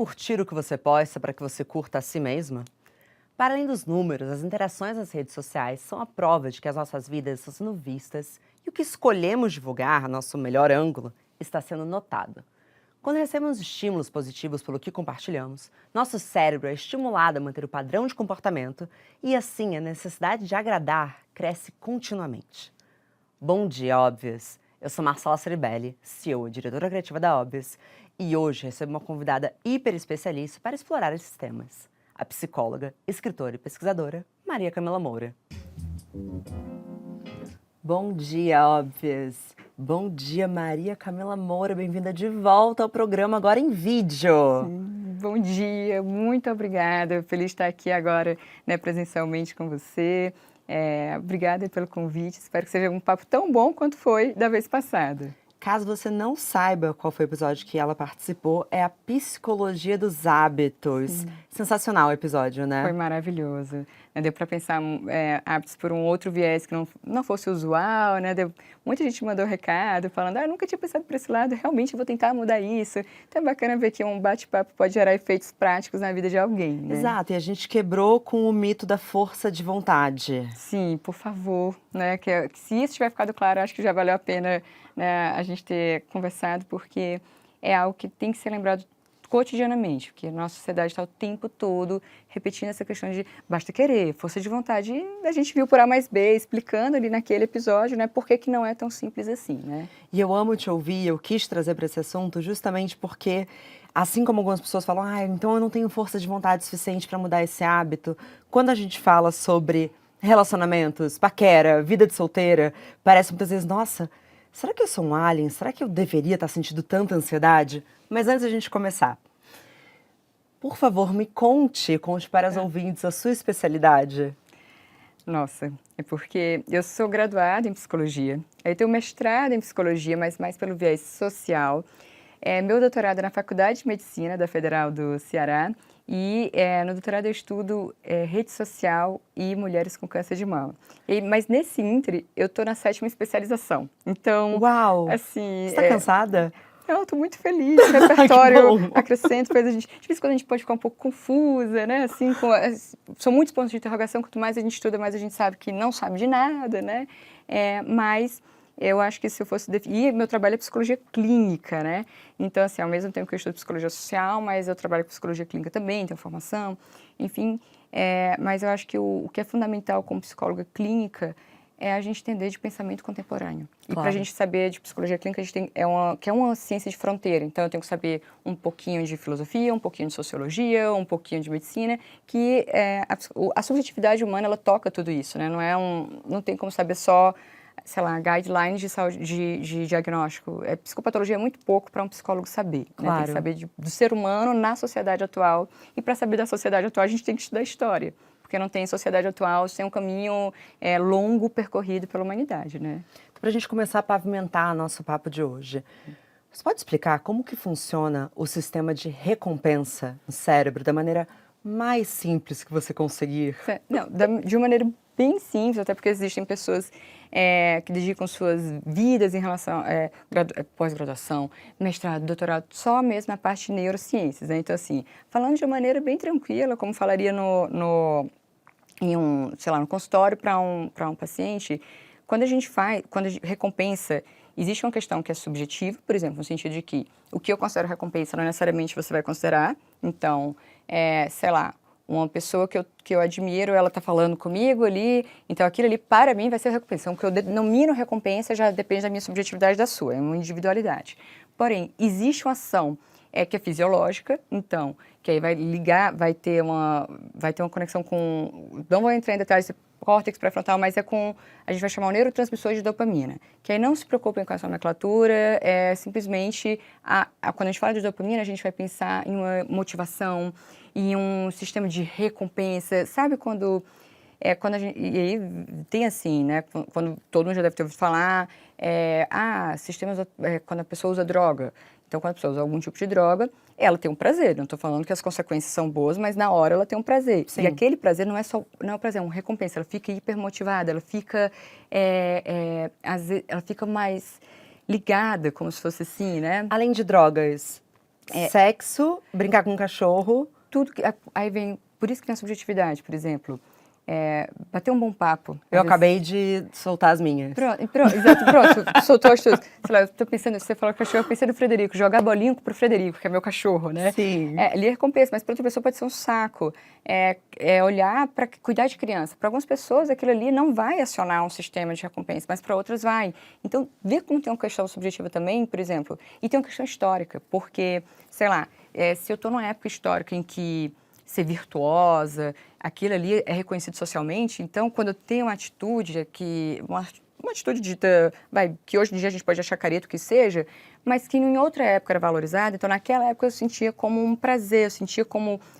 curtir o que você posta para que você curta a si mesma? Para além dos números, as interações nas redes sociais são a prova de que as nossas vidas estão sendo vistas e o que escolhemos divulgar, nosso melhor ângulo, está sendo notado. Quando recebemos estímulos positivos pelo que compartilhamos, nosso cérebro é estimulado a manter o padrão de comportamento e, assim, a necessidade de agradar cresce continuamente. Bom dia, Óbvias! Eu sou Marcela Ceribelli, CEO e diretora criativa da Óbvias, e hoje recebo uma convidada hiper especialista para explorar esses temas, a psicóloga, escritora e pesquisadora Maria Camila Moura. Bom dia, Óbvias! Bom dia, Maria Camila Moura, bem-vinda de volta ao programa agora em vídeo. Bom dia, muito obrigada, feliz de estar aqui agora, presencialmente com você. Obrigada pelo convite, espero que seja um papo tão bom quanto foi da vez passada. Caso você não saiba qual foi o episódio que ela participou, é a Psicologia dos Hábitos. Sensacional o episódio, né? Foi maravilhoso. Deu para pensar hábitos por um outro viés que não fosse usual, né? Muita gente mandou recado falando, eu nunca tinha pensado por esse lado, realmente vou tentar mudar isso. Então é bacana ver que um bate-papo pode gerar efeitos práticos na vida de alguém, né? Exato, e a gente quebrou com o mito da força de vontade. Sim, por favor, né? Que se isso tiver ficado claro, acho que já valeu a pena, né, a gente ter conversado, porque é algo que tem que ser lembrado cotidianamente, porque a nossa sociedade está o tempo todo repetindo essa questão de basta querer, força de vontade, e a gente viu por A mais B, explicando ali naquele episódio, né, por que não é tão simples assim, né? E eu amo te ouvir, eu quis trazer para esse assunto justamente porque, assim como algumas pessoas falam, então eu não tenho força de vontade suficiente para mudar esse hábito, quando a gente fala sobre relacionamentos, paquera, vida de solteira, parece muitas vezes, nossa, será que eu sou um alien? Será que eu deveria estar sentindo tanta ansiedade? Mas antes da gente começar, por favor, conte para as ouvintes a sua especialidade. Nossa, é porque eu sou graduada em psicologia, eu tenho mestrado em psicologia, mas mais pelo viés social. Meu doutorado é na Faculdade de Medicina da Federal do Ceará e no doutorado eu estudo rede social e mulheres com câncer de mama. Mas nesse íntere, eu estou na 7ª especialização. Então, uau! assim... Você está cansada? Eu estou muito feliz, o repertório acrescenta, de vez em quando a gente pode ficar um pouco confusa, né, assim, são muitos pontos de interrogação, quanto mais a gente estuda, mais a gente sabe que não sabe de nada, né, mas eu acho que se eu fosse definir, meu trabalho é psicologia clínica, né, então, assim, ao mesmo tempo que eu estudo psicologia social, mas eu trabalho com psicologia clínica também, tenho formação, enfim, mas eu acho que o que é fundamental como psicóloga clínica é a gente entender de pensamento contemporâneo. Claro. E para a gente saber de psicologia clínica, a gente tem, que é uma ciência de fronteira. Então, eu tenho que saber um pouquinho de filosofia, um pouquinho de sociologia, um pouquinho de medicina, que a subjetividade humana, ela toca tudo isso, né? Não tem como saber só, sei lá, guidelines de saúde, de diagnóstico. Psicopatologia é muito pouco para um psicólogo saber. Claro. Né? Tem que saber do ser humano na sociedade atual. E para saber da sociedade atual, a gente tem que estudar história. Porque não tem sociedade atual sem um caminho longo percorrido pela humanidade, né? Para a gente começar a pavimentar nosso papo de hoje, você pode explicar como que funciona o sistema de recompensa no cérebro da maneira mais simples que você conseguir? Não, de uma maneira bem simples, até porque existem pessoas que dedicam suas vidas em relação a pós-graduação, mestrado, doutorado, só mesmo na parte de neurociências, né? Então, assim, falando de uma maneira bem tranquila, como falaria no consultório para um paciente, quando a gente recompensa, existe uma questão que é subjetiva, por exemplo, no sentido de que o que eu considero recompensa não necessariamente você vai considerar. Então, sei lá, uma pessoa que eu admiro, ela está falando comigo ali, então aquilo ali para mim vai ser recompensa. Então, o que eu denomino recompensa já depende da minha subjetividade da sua, é uma individualidade. Porém, existe uma ação que é fisiológica, então, que aí vai ter uma conexão com, não vou entrar em detalhes, córtex pré-frontal, mas a gente vai chamar o neurotransmissor de dopamina, que aí não se preocupem com essa nomenclatura, simplesmente, quando a gente fala de dopamina, a gente vai pensar em uma motivação, em um sistema de recompensa, sabe quando a gente, e aí tem assim, né, quando todo mundo já deve ter ouvido falar, sistemas, quando a pessoa usa droga. Então, quando a pessoa usa algum tipo de droga, ela tem um prazer. Não estou falando que as consequências são boas, mas na hora ela tem um prazer. Sim. E aquele prazer não é um prazer, é uma recompensa. Ela fica hipermotivada, ela fica mais ligada, como se fosse assim, né? Além de drogas, Sexo, brincar com um cachorro. Tudo que, aí vem, por isso que tem a subjetividade, por exemplo, bater um bom papo. Eu acabei de soltar as minhas. Pronto, soltou as tuas. Sei lá, eu tô pensando, você falou cachorro, eu pensei no Frederico, jogar bolinho pro Frederico, que é meu cachorro, né? Sim. Ele é recompensa, mas para outra pessoa pode ser um saco. Olhar para cuidar de criança. Para algumas pessoas, aquilo ali não vai acionar um sistema de recompensa, mas para outras vai. Então, ver como tem uma questão subjetiva também, por exemplo, e tem uma questão histórica, porque, sei lá, se eu estou numa época histórica em que ser virtuosa, aquilo ali é reconhecido socialmente, então quando eu tenho uma atitude uma atitude dita, que hoje em dia a gente pode achar careta o que seja, mas que em outra época era valorizada, então naquela época eu sentia como um prazer,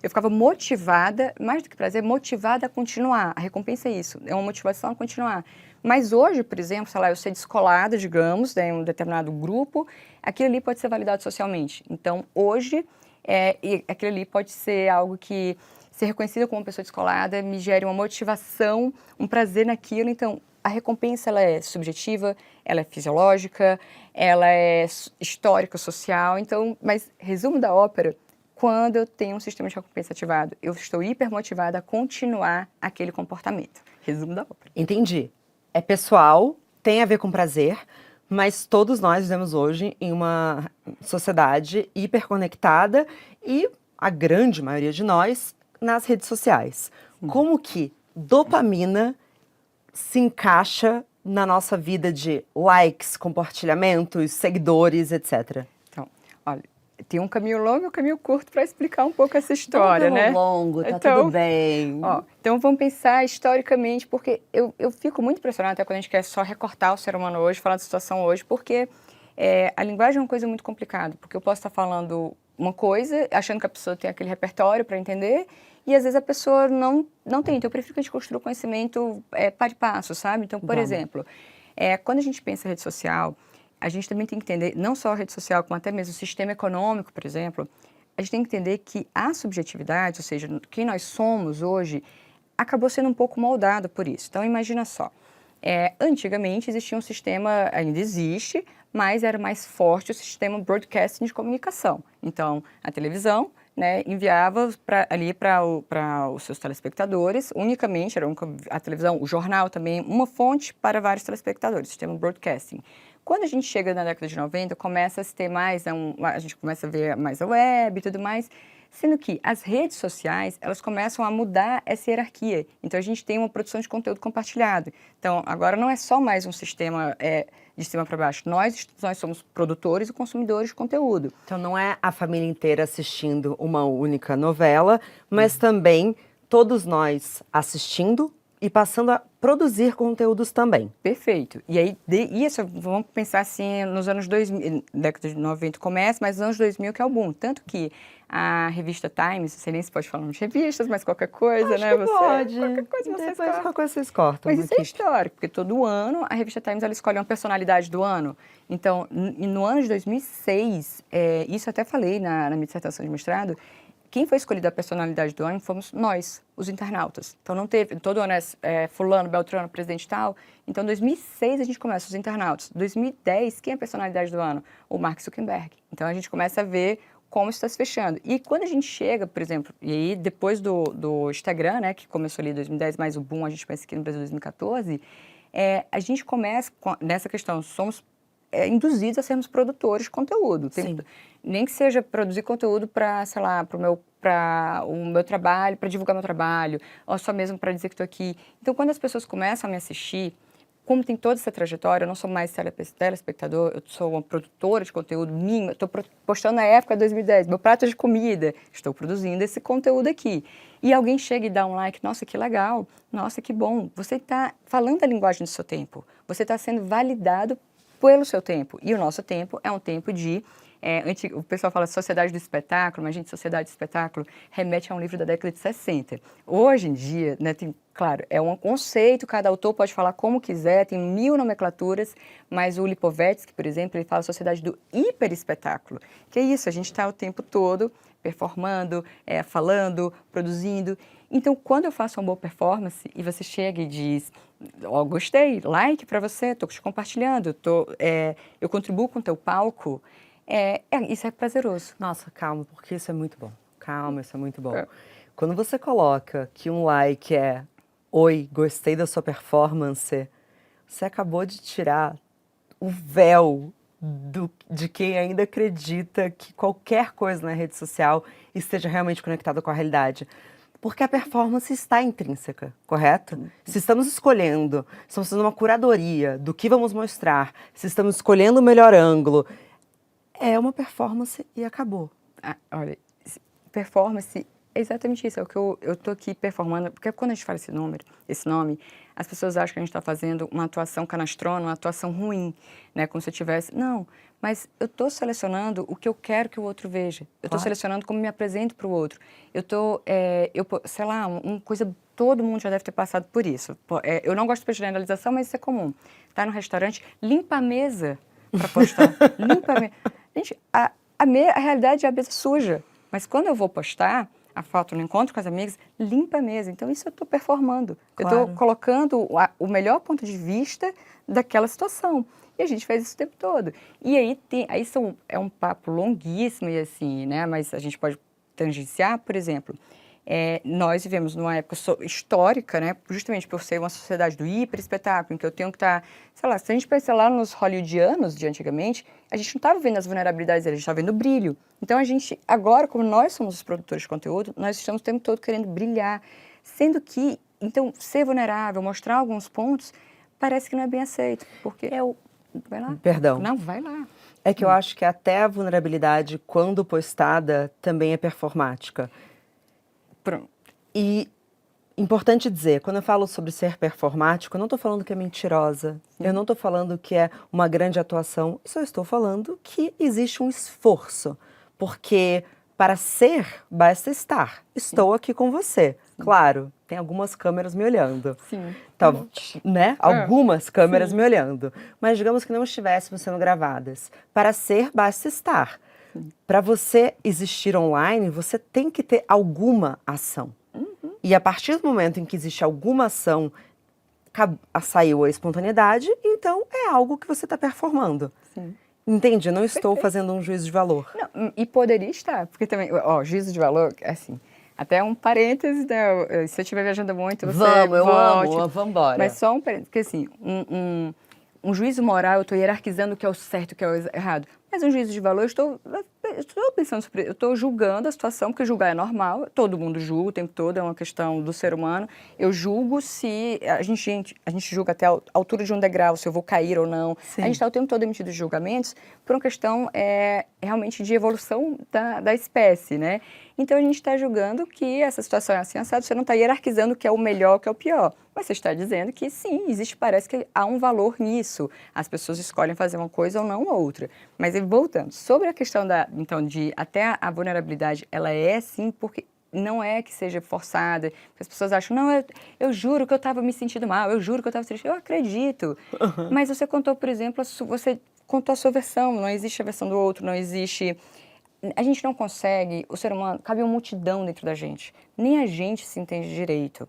eu ficava motivada, mais do que prazer, motivada a continuar, a recompensa é isso, é uma motivação a continuar. Mas hoje, por exemplo, sei lá, eu ser descolada, digamos, em um determinado grupo, aquilo ali pode ser validado socialmente. Então, hoje, e aquilo ali pode ser algo que ser reconhecida como uma pessoa descolada me gere uma motivação, um prazer naquilo. Então, a recompensa ela é subjetiva, ela é fisiológica, ela é histórica, social. Então, mas resumo da ópera, quando eu tenho um sistema de recompensa ativado, eu estou hipermotivada a continuar aquele comportamento. Resumo da ópera. Entendi. É pessoal, tem a ver com prazer, mas todos nós vivemos hoje em uma sociedade hiperconectada e a grande maioria de nós nas redes sociais. Como que dopamina se encaixa na nossa vida de likes, compartilhamentos, seguidores, etc? Então, olha, tem um caminho longo e um caminho curto para explicar um pouco essa história, né? Longo, tá tudo bem. Então vamos pensar historicamente, porque eu fico muito impressionada até quando a gente quer só recortar o ser humano hoje, falar da situação hoje, porque a linguagem é uma coisa muito complicada, porque eu posso estar falando uma coisa, achando que a pessoa tem aquele repertório para entender, e às vezes a pessoa não tem. Então eu prefiro que a gente construa o conhecimento par e passo, sabe? Então, por exemplo, quando a gente pensa em rede social, a gente também tem que entender, não só a rede social, como até mesmo o sistema econômico, por exemplo, a gente tem que entender que a subjetividade, ou seja, quem nós somos hoje, acabou sendo um pouco moldado por isso. Então, imagina só, antigamente existia um sistema, ainda existe, mas era mais forte o sistema broadcasting de comunicação. Então, a televisão, né, enviava para os seus telespectadores, unicamente, a televisão, o jornal também, uma fonte para vários telespectadores, sistema broadcasting. Quando a gente chega na década de 90, começa a se ter mais, a gente começa a ver mais a web e tudo mais, sendo que as redes sociais, elas começam a mudar essa hierarquia. Então, a gente tem uma produção de conteúdo compartilhado. Então, agora não é só mais um sistema de cima para baixo. Nós somos produtores e consumidores de conteúdo. Então, não é a família inteira assistindo uma única novela, mas também todos nós assistindo e passando a produzir conteúdos também. Perfeito. E aí, isso, vamos pensar assim, nos anos 2000, década de 90 começa, mas nos anos 2000 que é o boom. Tanto que a revista Times, não sei nem se pode falar de revistas, mas qualquer coisa, Acho né? que pode. Qualquer coisa Depois qualquer coisa vocês cortam. Mas isso é histórico, porque todo ano a revista Times ela escolhe uma personalidade do ano. Então, no ano de 2006, isso eu até falei na minha dissertação de mestrado, quem foi escolhido a personalidade do ano fomos nós, os internautas. Então, não teve, todo ano fulano, beltrano, presidente tal. Então, em 2006 a gente começa os internautas. 2010, quem é a personalidade do ano? O Mark Zuckerberg. Então, a gente começa a ver como isso está se fechando. E quando a gente chega, por exemplo, e aí depois do Instagram, né, que começou ali em 2010, mais o boom, a gente pensa aqui no Brasil em 2014, a gente começa nessa questão, somos induzidos a sermos produtores de conteúdo. Nem que seja produzir conteúdo para, sei lá, para o meu trabalho, para divulgar meu trabalho, ou só mesmo para dizer que estou aqui. Então, quando as pessoas começam a me assistir, como tem toda essa trajetória, eu não sou mais telespectador, eu sou uma produtora de conteúdo minha, estou postando na época de 2010, meu prato de comida, estou produzindo esse conteúdo aqui. E alguém chega e dá um like, nossa, que legal, nossa, que bom. Você está falando a linguagem do seu tempo, você está sendo validado pelo seu tempo. E o nosso tempo é um tempo de... o pessoal fala sociedade do espetáculo, mas, gente, sociedade do espetáculo remete a um livro da década de 60. Hoje em dia, né, claro, é um conceito, cada autor pode falar como quiser, tem 1000 nomenclaturas, mas o Lipovetsky, por exemplo, ele fala sociedade do hiperespetáculo. Que é isso, a gente está o tempo todo performando, falando, produzindo. Então, quando eu faço uma boa performance e você chega e diz, gostei, like para você, estou te compartilhando, eu contribuo com o teu palco, Isso é prazeroso. Nossa, calma, porque isso é muito bom. Calma, isso é muito bom. É. Quando você coloca que um like é "Oi, gostei da sua performance", você acabou de tirar o véu de quem ainda acredita que qualquer coisa na rede social esteja realmente conectada com a realidade. Porque a performance está intrínseca, correto? Se estamos escolhendo, estamos fazendo uma curadoria do que vamos mostrar, se estamos escolhendo o melhor ângulo, é uma performance e acabou. Olha, performance é exatamente isso, é o que eu tô aqui performando, porque quando a gente fala esse nome, as pessoas acham que a gente está fazendo uma atuação canastrona, uma atuação ruim, né? Como se eu tivesse... Não, mas eu estou selecionando o que eu quero que o outro veja. Eu estou Claro. selecionando como me apresento para o outro. Eu estou, sei lá, uma coisa... Todo mundo já deve ter passado por isso. Eu não gosto de generalização, mas isso é comum. Tá no restaurante, limpa a mesa para postar. Limpa a mesa. Gente, a realidade é a mesa suja. Mas quando eu vou postar a foto no encontro com as amigas, limpa a mesa. Então, isso eu estou performando. Claro. Eu estou colocando o melhor ponto de vista daquela situação. E a gente faz isso o tempo todo. E aí, é um papo longuíssimo e assim, né? Mas a gente pode tangenciar, por exemplo... nós vivemos numa época histórica, né, justamente por ser uma sociedade do hiperespetáculo, em que eu tenho que estar, sei lá, se a gente pensar lá nos hollywoodianos de antigamente, a gente não estava vendo as vulnerabilidades deles, a gente estava vendo o brilho. Então, a gente, agora, como nós somos os produtores de conteúdo, nós estamos o tempo todo querendo brilhar, sendo que, então, ser vulnerável, mostrar alguns pontos, parece que não é bem aceito, porque vai lá. Perdão. Não, vai lá. É que eu acho que até a vulnerabilidade, quando postada, também é performática. Pronto. E importante dizer, quando eu falo sobre ser performático, eu não estou falando que é mentirosa, eu não estou falando que é uma grande atuação, eu só estou falando que existe um esforço, porque para ser, basta estar. Estou aqui com você. Claro, tem algumas câmeras me olhando. Sim. Né? Algumas câmeras me olhando. Mas digamos que não estivéssemos sendo gravadas. Para ser, basta estar. Para você existir online, você tem que ter alguma ação. E a partir do momento em que existe alguma ação, saiu a espontaneidade, então é algo que você está performando. Sim. Entende? Eu não estou fazendo um juízo de valor. Não, e poderia estar, porque também, juízo de valor, assim, até um parênteses, né, se eu estiver viajando muito, você Vamos, eu volte. amo, vamos embora. Mas só um parênteses, porque assim, um juízo moral, eu estou hierarquizando o que é o certo e o que é o errado. Mas um juízo de valor, eu estou pensando sobre, eu estou julgando a situação, porque julgar é normal, todo mundo julga o tempo todo, é uma questão do ser humano. Eu julgo se a gente julga até a altura de um degrau, se eu vou cair ou não. Sim. A gente está o tempo todo emitindo julgamentos por uma questão realmente de evolução da espécie, né? Então, a gente está julgando que essa situação é assim, assado, você não está hierarquizando o que é o melhor, o que é o pior. Mas você está dizendo que sim, parece que há um valor nisso. As pessoas escolhem fazer uma coisa ou não outra. Mas voltando, sobre a questão de até a vulnerabilidade, ela é sim, porque não é que seja forçada, porque as pessoas acham, não, eu juro que eu estava me sentindo mal, eu juro que eu estava triste, eu acredito. Mas você contou, por exemplo, você contou a sua versão, não existe a versão do outro, não existe... A gente não consegue, o ser humano, cabe uma multidão dentro da gente, nem a gente se entende direito.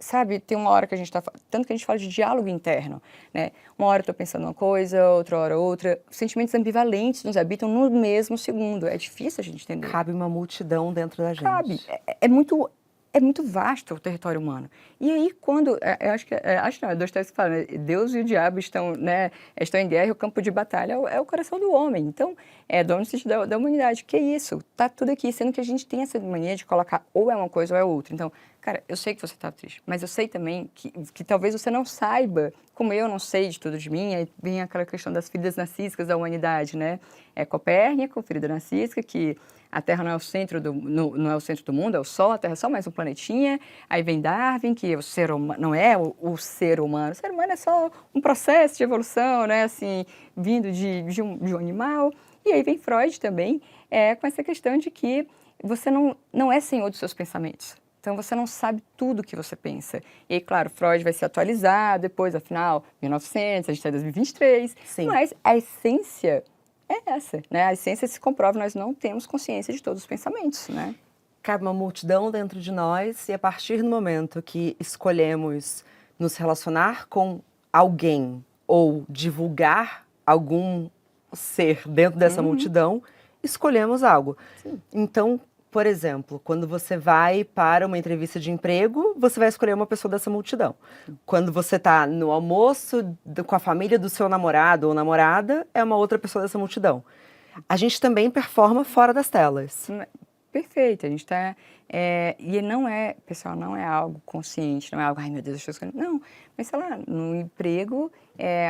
Sabe, tem uma hora que a gente está... Tanto que a gente fala de diálogo interno, né? Uma hora eu estou pensando uma coisa, outra hora outra. Sentimentos ambivalentes nos habitam no mesmo segundo. É difícil a gente entender. Cabe uma multidão dentro da gente. Cabe. É muito vasto o território humano. E aí, quando... acho não, Dostoiévski fala, né? Deus e o diabo estão em guerra e o campo de batalha é o coração do homem. Então, é dono no sentido da humanidade. Que é isso? Tá tudo aqui, sendo que a gente tem essa mania de colocar ou é uma coisa ou é outra. Então, cara, eu sei que você está triste, mas eu sei também que talvez você não saiba, como eu não sei de tudo de mim, aí vem aquela questão das feridas narcísicas da humanidade, né? Copérnico, ferida narcísica, que a Terra não é o centro do mundo, é o Sol, a Terra é só mais um planetinha. Aí vem Darwin, que o ser humano não é o ser humano. O ser humano é só um processo de evolução, né? Assim, vindo de um animal. E aí vem Freud também, com essa questão de que você não é senhor dos seus pensamentos. Então, você não sabe tudo o que você pensa. E aí, claro, Freud vai se atualizar depois, afinal, 1900, a gente está em 2023. Sim. Mas a essência é essa, né? A essência se comprova, nós não temos consciência de todos os pensamentos, né? Cabe uma multidão dentro de nós e a partir do momento que escolhemos nos relacionar com alguém ou divulgar algum ser dentro dessa multidão, escolhemos algo. Sim. Então, por exemplo, quando você vai para uma entrevista de emprego, você vai escolher uma pessoa dessa multidão. Quando você está no almoço com a família do seu namorado ou namorada, é uma outra pessoa dessa multidão. A gente também performa fora das telas. Perfeito, a gente está... e não é, pessoal, não é algo consciente, não é algo, ai meu Deus, eu estou escolhendo. Não, mas sei lá, no emprego,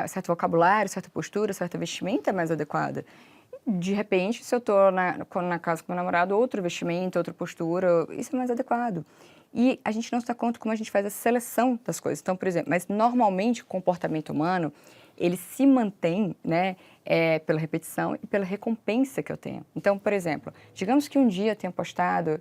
certo vocabulário, certa postura, certa vestimenta é mais adequada. De repente, se eu estou na casa com meu namorado, outro vestimento, outra postura, isso é mais adequado. E a gente não se dá conta como a gente faz a seleção das coisas. Então, por exemplo, mas normalmente o comportamento humano, ele se mantém, né, pela repetição e pela recompensa que eu tenho. Então, por exemplo, digamos que um dia eu tenha postado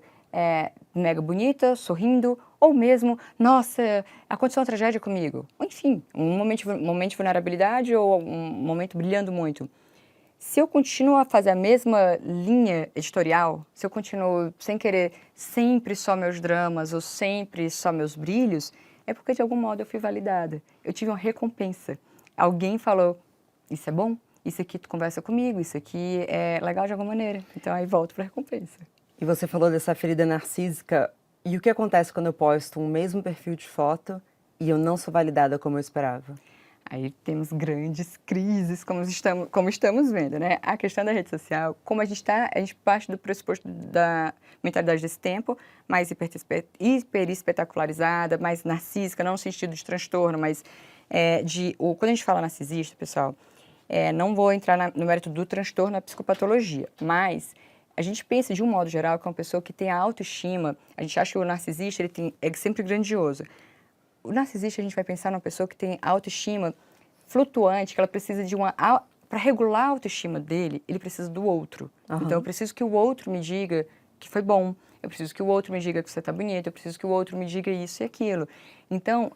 mega bonita, sorrindo, ou mesmo, nossa, aconteceu uma tragédia comigo. Enfim, um momento de vulnerabilidade ou um momento brilhando muito. Se eu continuo a fazer a mesma linha editorial, se eu continuo sem querer sempre só meus dramas ou sempre só meus brilhos, é porque de algum modo eu fui validada. Eu tive uma recompensa. Alguém falou, isso é bom, isso aqui tu conversa comigo, isso aqui é legal de alguma maneira. Então aí volto para a recompensa. E você falou dessa ferida narcísica. E o que acontece quando eu posto um mesmo perfil de foto e eu não sou validada como eu esperava? Aí temos grandes crises, como estamos vendo, né? A questão da rede social, como a gente parte do pressuposto da mentalidade desse tempo, mais hiper-espetacularizada, mais narcísica, não no sentido de transtorno, mas quando a gente fala narcisista, pessoal, não vou entrar no mérito do transtorno na psicopatologia, mas a gente pensa, de um modo geral, que é uma pessoa que tem a autoestima, a gente acha que o narcisista é sempre grandioso. O narcisista, a gente vai pensar numa pessoa que tem autoestima flutuante, que ela precisa de para regular a autoestima dele, ele precisa do outro. Uhum. Então, eu preciso que o outro me diga que foi bom, eu preciso que o outro me diga que você está bonito, eu preciso que o outro me diga isso e aquilo. Então,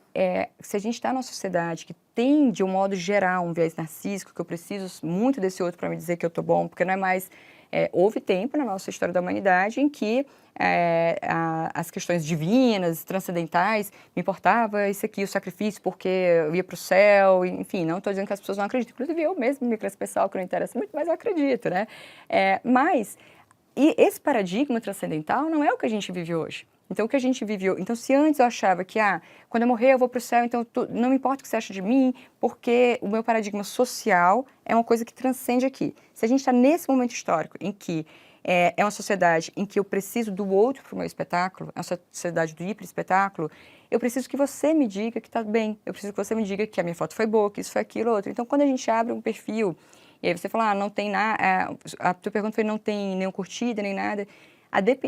se a gente está numa sociedade que tem, de um modo geral, um viés narcísico, que eu preciso muito desse outro para me dizer que eu estou bom, porque não é mais... houve tempo na nossa história da humanidade em que as questões divinas, transcendentais, me importava isso aqui, o sacrifício, porque eu ia para o céu, enfim, não estou dizendo que as pessoas não acreditam, inclusive eu mesmo me cresço pessoal que não interessa muito, mas eu acredito, né? E esse paradigma transcendental não é o que a gente vive hoje. Então, o que a gente viveu... Então, se antes eu achava que, quando eu morrer eu vou para o céu, então não me importa o que você acha de mim, porque o meu paradigma social é uma coisa que transcende aqui. Se a gente está nesse momento histórico em que é uma sociedade em que eu preciso do outro para o meu espetáculo, é uma sociedade do hiper-espetáculo, eu preciso que você me diga que está bem, eu preciso que você me diga que a minha foto foi boa, que isso foi aquilo, outro. Então, quando a gente abre um perfil, e aí você fala, não tem nada, a tua pergunta foi, não tem nenhuma curtida, nem nada...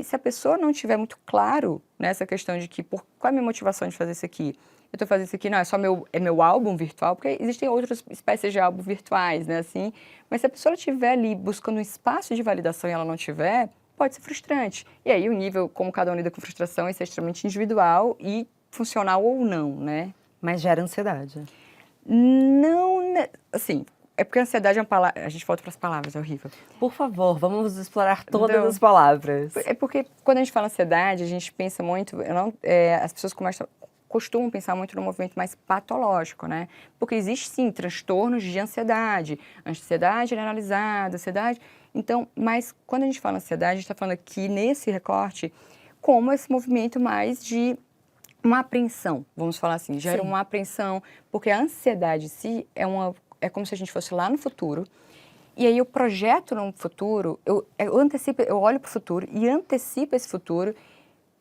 Se a pessoa não tiver muito claro nessa questão de que, qual é a minha motivação de fazer isso aqui? Eu estou fazendo isso aqui, não, é só meu álbum virtual, porque existem outras espécies de álbum virtuais, né, assim. Mas se a pessoa estiver ali buscando um espaço de validação e ela não tiver, pode ser frustrante. E aí o nível, como cada um lida com frustração, isso é extremamente individual e funcional ou não, né? Mas gera ansiedade. Não, assim... É porque a ansiedade é uma palavra... A gente volta para as palavras, é horrível. Por favor, vamos explorar todas as palavras. É porque quando a gente fala ansiedade, a gente pensa muito... as pessoas costumam pensar muito no movimento mais patológico, né? Porque existe, sim, transtornos de ansiedade generalizada, ansiedade... Então, mas quando a gente fala ansiedade, a gente está falando aqui, nesse recorte, como esse movimento mais de uma apreensão, vamos falar assim. Gera uma apreensão, porque a ansiedade em si é como se a gente fosse lá no futuro, e aí eu projeto no futuro, eu olho para o futuro e antecipo esse futuro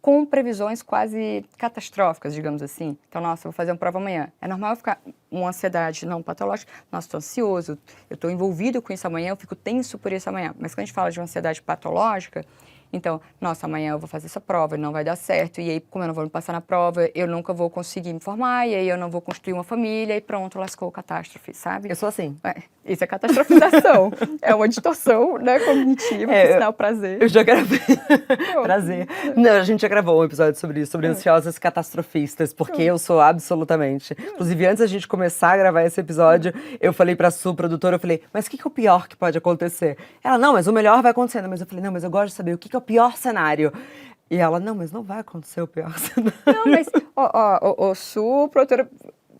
com previsões quase catastróficas, digamos assim. Então, nossa, eu vou fazer uma prova amanhã. É normal eu ficar uma ansiedade não patológica, nossa, estou ansioso, eu estou envolvido com isso amanhã, eu fico tenso por isso amanhã. Mas quando a gente fala de uma ansiedade patológica, então, nossa, amanhã eu vou fazer essa prova, não vai dar certo, e aí, como eu não vou me passar na prova, eu nunca vou conseguir me formar, e aí eu não vou construir uma família, e pronto, lascou catástrofe, sabe? Eu sou assim. Isso é catastrofização. É uma distorção, né, cognitiva, que sinal prazer. Eu já gravei. Prazer. Não, a gente já gravou um episódio sobre isso, sobre ansiosas catastrofistas, porque eu sou absolutamente. Inclusive, antes da gente começar a gravar esse episódio, eu falei pra Su, produtora, eu falei, mas o que é o pior que pode acontecer? Ela, não, mas o melhor vai acontecendo. Mas eu falei, não, mas eu gosto de saber o que é o pior cenário. E ela, não, mas não vai acontecer o pior cenário. Não, mas, Su, produtora...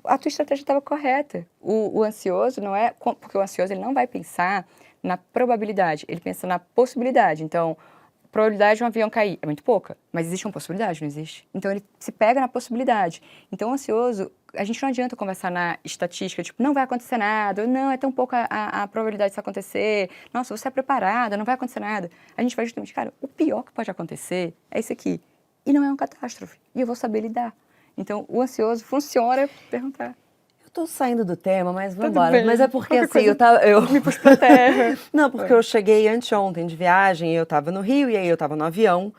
A tua estratégia estava correta. O ansioso não é... Porque o ansioso ele não vai pensar na probabilidade, ele pensa na possibilidade. Então, a probabilidade de um avião cair é muito pouca, mas existe uma possibilidade, não existe? Então, ele se pega na possibilidade. Então, o ansioso, a gente não adianta conversar na estatística, tipo, não vai acontecer nada, não, é tão pouca a probabilidade disso acontecer, nossa, você é preparada, não vai acontecer nada. A gente vai justamente, cara, o pior que pode acontecer é isso aqui. E não é uma catástrofe. E eu vou saber lidar. Então, o ansioso funciona perguntar. Eu tô saindo do tema, mas vamos Tudo embora. bem. Mas é porque Qualquer assim, coisa, eu tava. me pus pra terra. Não, porque eu cheguei anteontem de viagem, e eu tava no Rio, e aí eu tava no avião,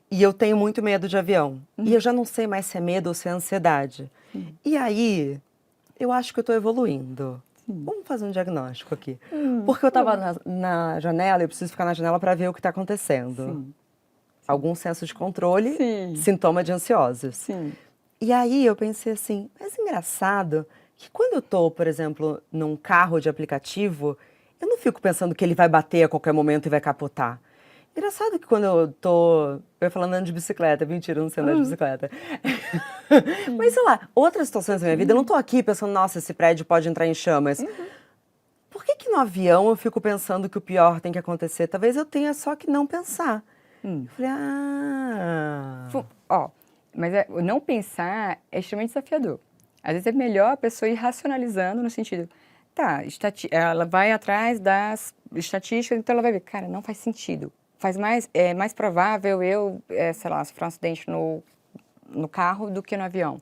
e eu tenho muito medo de avião. E eu já não sei mais se é medo ou se é ansiedade. E aí, eu acho que eu tô evoluindo. Vamos fazer um diagnóstico aqui. Porque eu tava na janela, eu preciso ficar na janela para ver o que tá acontecendo. Algum senso de controle, Sim. sintoma de ansiosos. Sim. E aí eu pensei assim, mas engraçado que quando eu tô, por exemplo, num carro de aplicativo, eu não fico pensando que ele vai bater a qualquer momento e vai capotar. Engraçado que quando eu ia falando andando de bicicleta, mentira, eu não sei andar de bicicleta. Mas sei lá, outras situações da minha vida, eu não tô aqui pensando, nossa, esse prédio pode entrar em chamas. Por que no avião eu fico pensando que o pior tem que acontecer? Talvez eu tenha só que não pensar. Eu falei, Ó, mas o não pensar é extremamente desafiador. Às vezes é melhor a pessoa ir racionalizando no sentido, tá, ela vai atrás das estatísticas, então ela vai ver, cara, não faz sentido. É mais provável sei lá, sofrer um acidente no carro do que no avião.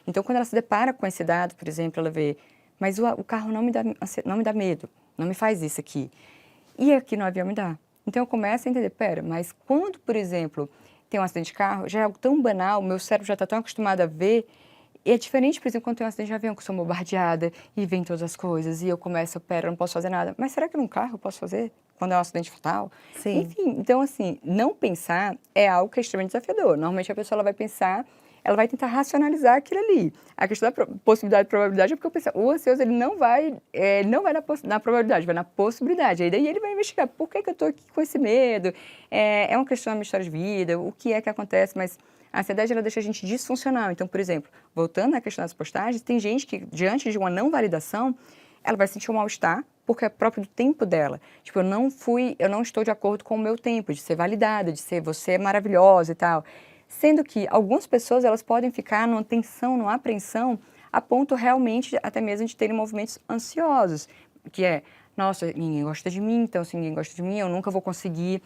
Então, quando ela se depara com esse dado, por exemplo, ela vê, mas o carro não me dá medo, não me faz isso aqui. E aqui no avião me dá. Então, eu começo a entender, pera, mas quando, por exemplo, tem um acidente de carro, já é algo tão banal, meu cérebro já está tão acostumado a ver, e é diferente, por exemplo, quando tem um acidente de avião, que eu sou bombardeada, e vem todas as coisas, e eu começo, pera, eu não posso fazer nada. Mas será que num carro eu posso fazer? Quando é um acidente fatal? Sim. Enfim, então, assim, não pensar é algo que é extremamente desafiador. Normalmente, a pessoa ela vai pensar, ela vai tentar racionalizar aquilo ali. A questão da possibilidade e probabilidade é porque eu penso, o ansioso ele não vai na probabilidade, vai na possibilidade. Aí daí ele vai investigar por que eu estou aqui com esse medo, é uma questão da minha história de vida, o que é que acontece, mas a ansiedade ela deixa a gente disfuncional. Então, por exemplo, voltando à questão das postagens, tem gente que, diante de uma não validação, ela vai sentir um mal-estar, porque é próprio do tempo dela. Tipo, eu não estou de acordo com o meu tempo, de ser validada, de ser você é maravilhosa e tal. Sendo que algumas pessoas, elas podem ficar numa tensão, numa apreensão, a ponto realmente até mesmo de terem movimentos ansiosos, que é, nossa, ninguém gosta de mim, então se ninguém gosta de mim, eu nunca vou conseguir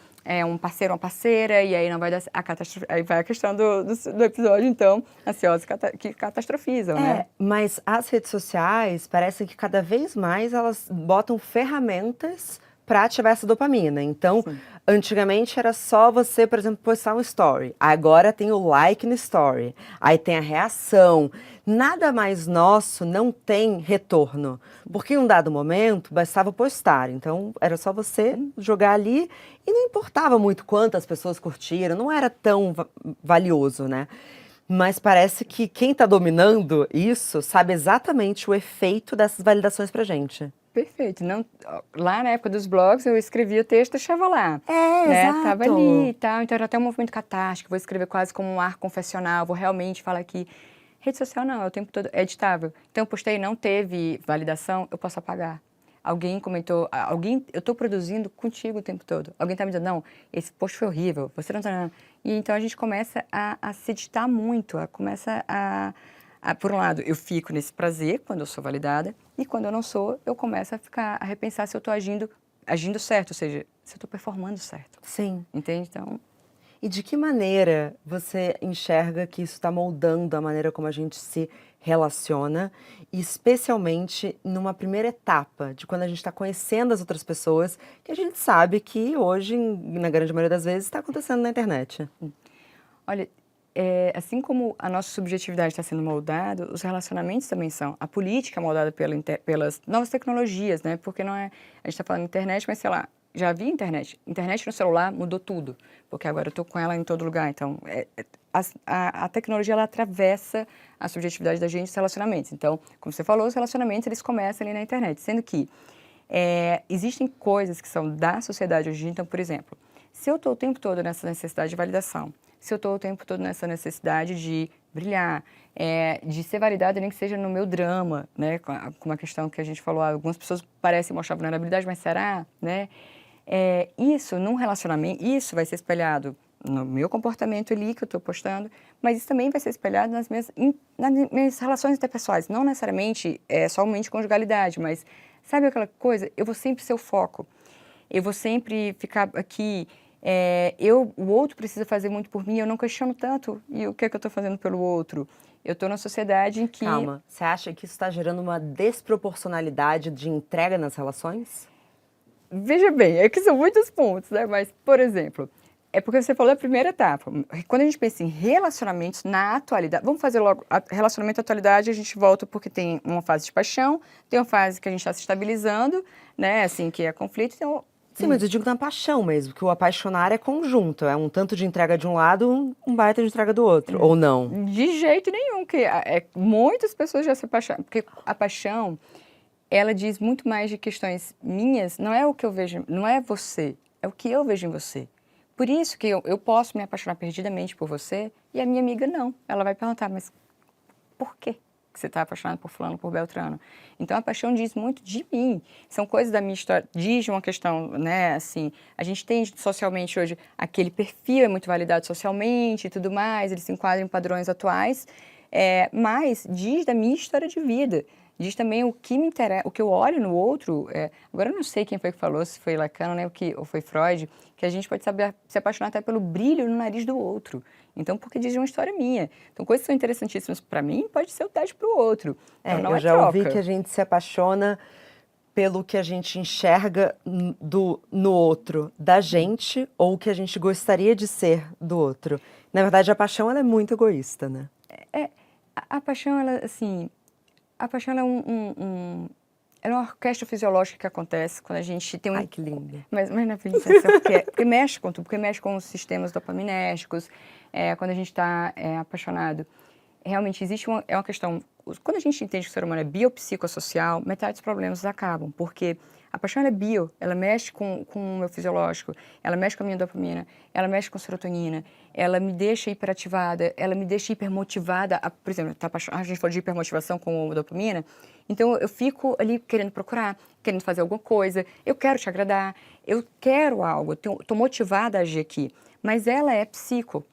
um parceiro, uma parceira, e aí não vai dar a catástrofe. Aí vai a questão do episódio, então, ansiosos que catastrofizam, né? Mas as redes sociais, parece que cada vez mais elas botam ferramentas para ativar essa dopamina. Então, antigamente era só você, por exemplo, postar um story. Agora tem o like no story. Aí tem a reação. Nada mais nosso não tem retorno. Porque em um dado momento bastava postar. Então, era só você jogar ali e não importava muito quantas pessoas curtiram. Não era tão valioso, né? Mas parece que quem está dominando isso sabe exatamente o efeito dessas validações pra gente. Perfeito. Não, lá na época dos blogs, eu escrevia o texto e deixava lá. Exato. Tava ali e tal. Então era até um movimento catártico. Vou escrever quase como um ar confessional. Vou realmente falar aqui. Rede social não, é o tempo todo é editável. Então eu postei, não teve validação, eu posso apagar. Alguém comentou, eu estou produzindo contigo o tempo todo. Alguém está me dizendo, não, esse post foi horrível, você não está... E então a gente começa a se editar muito, por um lado, eu fico nesse prazer quando eu sou validada, e quando eu não sou, eu começo a repensar se eu estou agindo certo, ou seja, se eu estou performando certo. Sim. Entende? Então... E de que maneira você enxerga que isso está moldando a maneira como a gente se relaciona, especialmente numa primeira etapa, de quando a gente está conhecendo as outras pessoas, que a gente sabe que hoje, na grande maioria das vezes, está acontecendo na internet? Olha, assim como a nossa subjetividade está sendo moldada, os relacionamentos também são. A política é moldada pelas novas tecnologias, né? Porque não é... A gente está falando internet, mas sei lá, já havia internet. Internet no celular mudou tudo, porque agora eu estou com ela em todo lugar. Então, a tecnologia, ela atravessa a subjetividade da gente, os relacionamentos. Então, como você falou, os relacionamentos, eles começam ali na internet. Sendo que existem coisas que são da sociedade hoje. Então, por exemplo, se eu estou o tempo todo nessa necessidade de validação, se eu estou o tempo todo nessa necessidade de brilhar, de ser validada nem que seja no meu drama, né? Com uma questão que a gente falou, algumas pessoas parecem mostrar vulnerabilidade, mas será, né? Isso, num relacionamento, isso vai ser espelhado no meu comportamento ali que eu estou postando, mas isso também vai ser espelhado nas minhas relações interpessoais, não necessariamente somente conjugalidade, mas sabe aquela coisa? Eu vou sempre ser o foco, eu vou sempre ficar aqui, o outro precisa fazer muito por mim, eu não questiono tanto, e o que é que eu estou fazendo pelo outro? Eu estou numa sociedade em que... Calma, você acha que isso está gerando uma desproporcionalidade de entrega nas relações? Veja bem, é que são muitos pontos, né? Mas, por exemplo, é porque você falou da primeira etapa. Quando a gente pensa em relacionamentos na atualidade, vamos fazer logo relacionamento na atualidade, a gente volta porque tem uma fase de paixão, tem uma fase que a gente está se estabilizando, né? Assim, que é conflito, então... Sim, mas eu digo na paixão mesmo, que o apaixonar é conjunto, é um tanto de entrega de um lado, um baita de entrega do outro, ou não? De jeito nenhum, que muitas pessoas já se apaixonam, porque a paixão, ela diz muito mais de questões minhas, não é o que eu vejo, não é você, é o que eu vejo em você. Por isso que eu posso me apaixonar perdidamente por você e a minha amiga não. Ela vai perguntar, mas por quê que você está apaixonado por fulano, por Beltrano? Então, a paixão diz muito de mim. São coisas da minha história, diz uma questão, né, assim, a gente tem socialmente hoje, aquele perfil é muito validado socialmente e tudo mais, ele se enquadra em padrões atuais, mas diz da minha história de vida. Diz também o que me interessa, o que eu olho no outro. Agora eu não sei quem foi que falou, se foi Lacan, né, ou foi Freud, que a gente pode saber se apaixonar até pelo brilho no nariz do outro. Então, porque diz uma história minha. Então, coisas que são interessantíssimas para mim, pode ser o teste para o outro. Então, não Eu é já troca. ouvi que a gente se apaixona pelo que a gente enxerga no outro da gente, ou o que a gente gostaria de ser do outro. Na verdade, a paixão ela é muito egoísta, né? A paixão, ela, assim, a paixão ela é uma orquestra fisiológica que acontece quando a gente tem Ai, que lindo. Mas na penitenciação, porque mexe com tudo, porque mexe com os sistemas dopaminérgicos, quando a gente está apaixonado. Realmente existe uma questão, quando a gente entende que o ser humano é biopsicossocial, metade dos problemas acabam, porque a paixão é bio, ela mexe com o meu fisiológico, ela mexe com a minha dopamina, ela mexe com a serotonina, ela me deixa hiperativada, ela me deixa hipermotivada, por exemplo, a gente falou de hipermotivação com a dopamina, então eu fico ali querendo procurar, querendo fazer alguma coisa, eu quero te agradar, eu quero algo, estou motivada a agir aqui, mas ela é psico.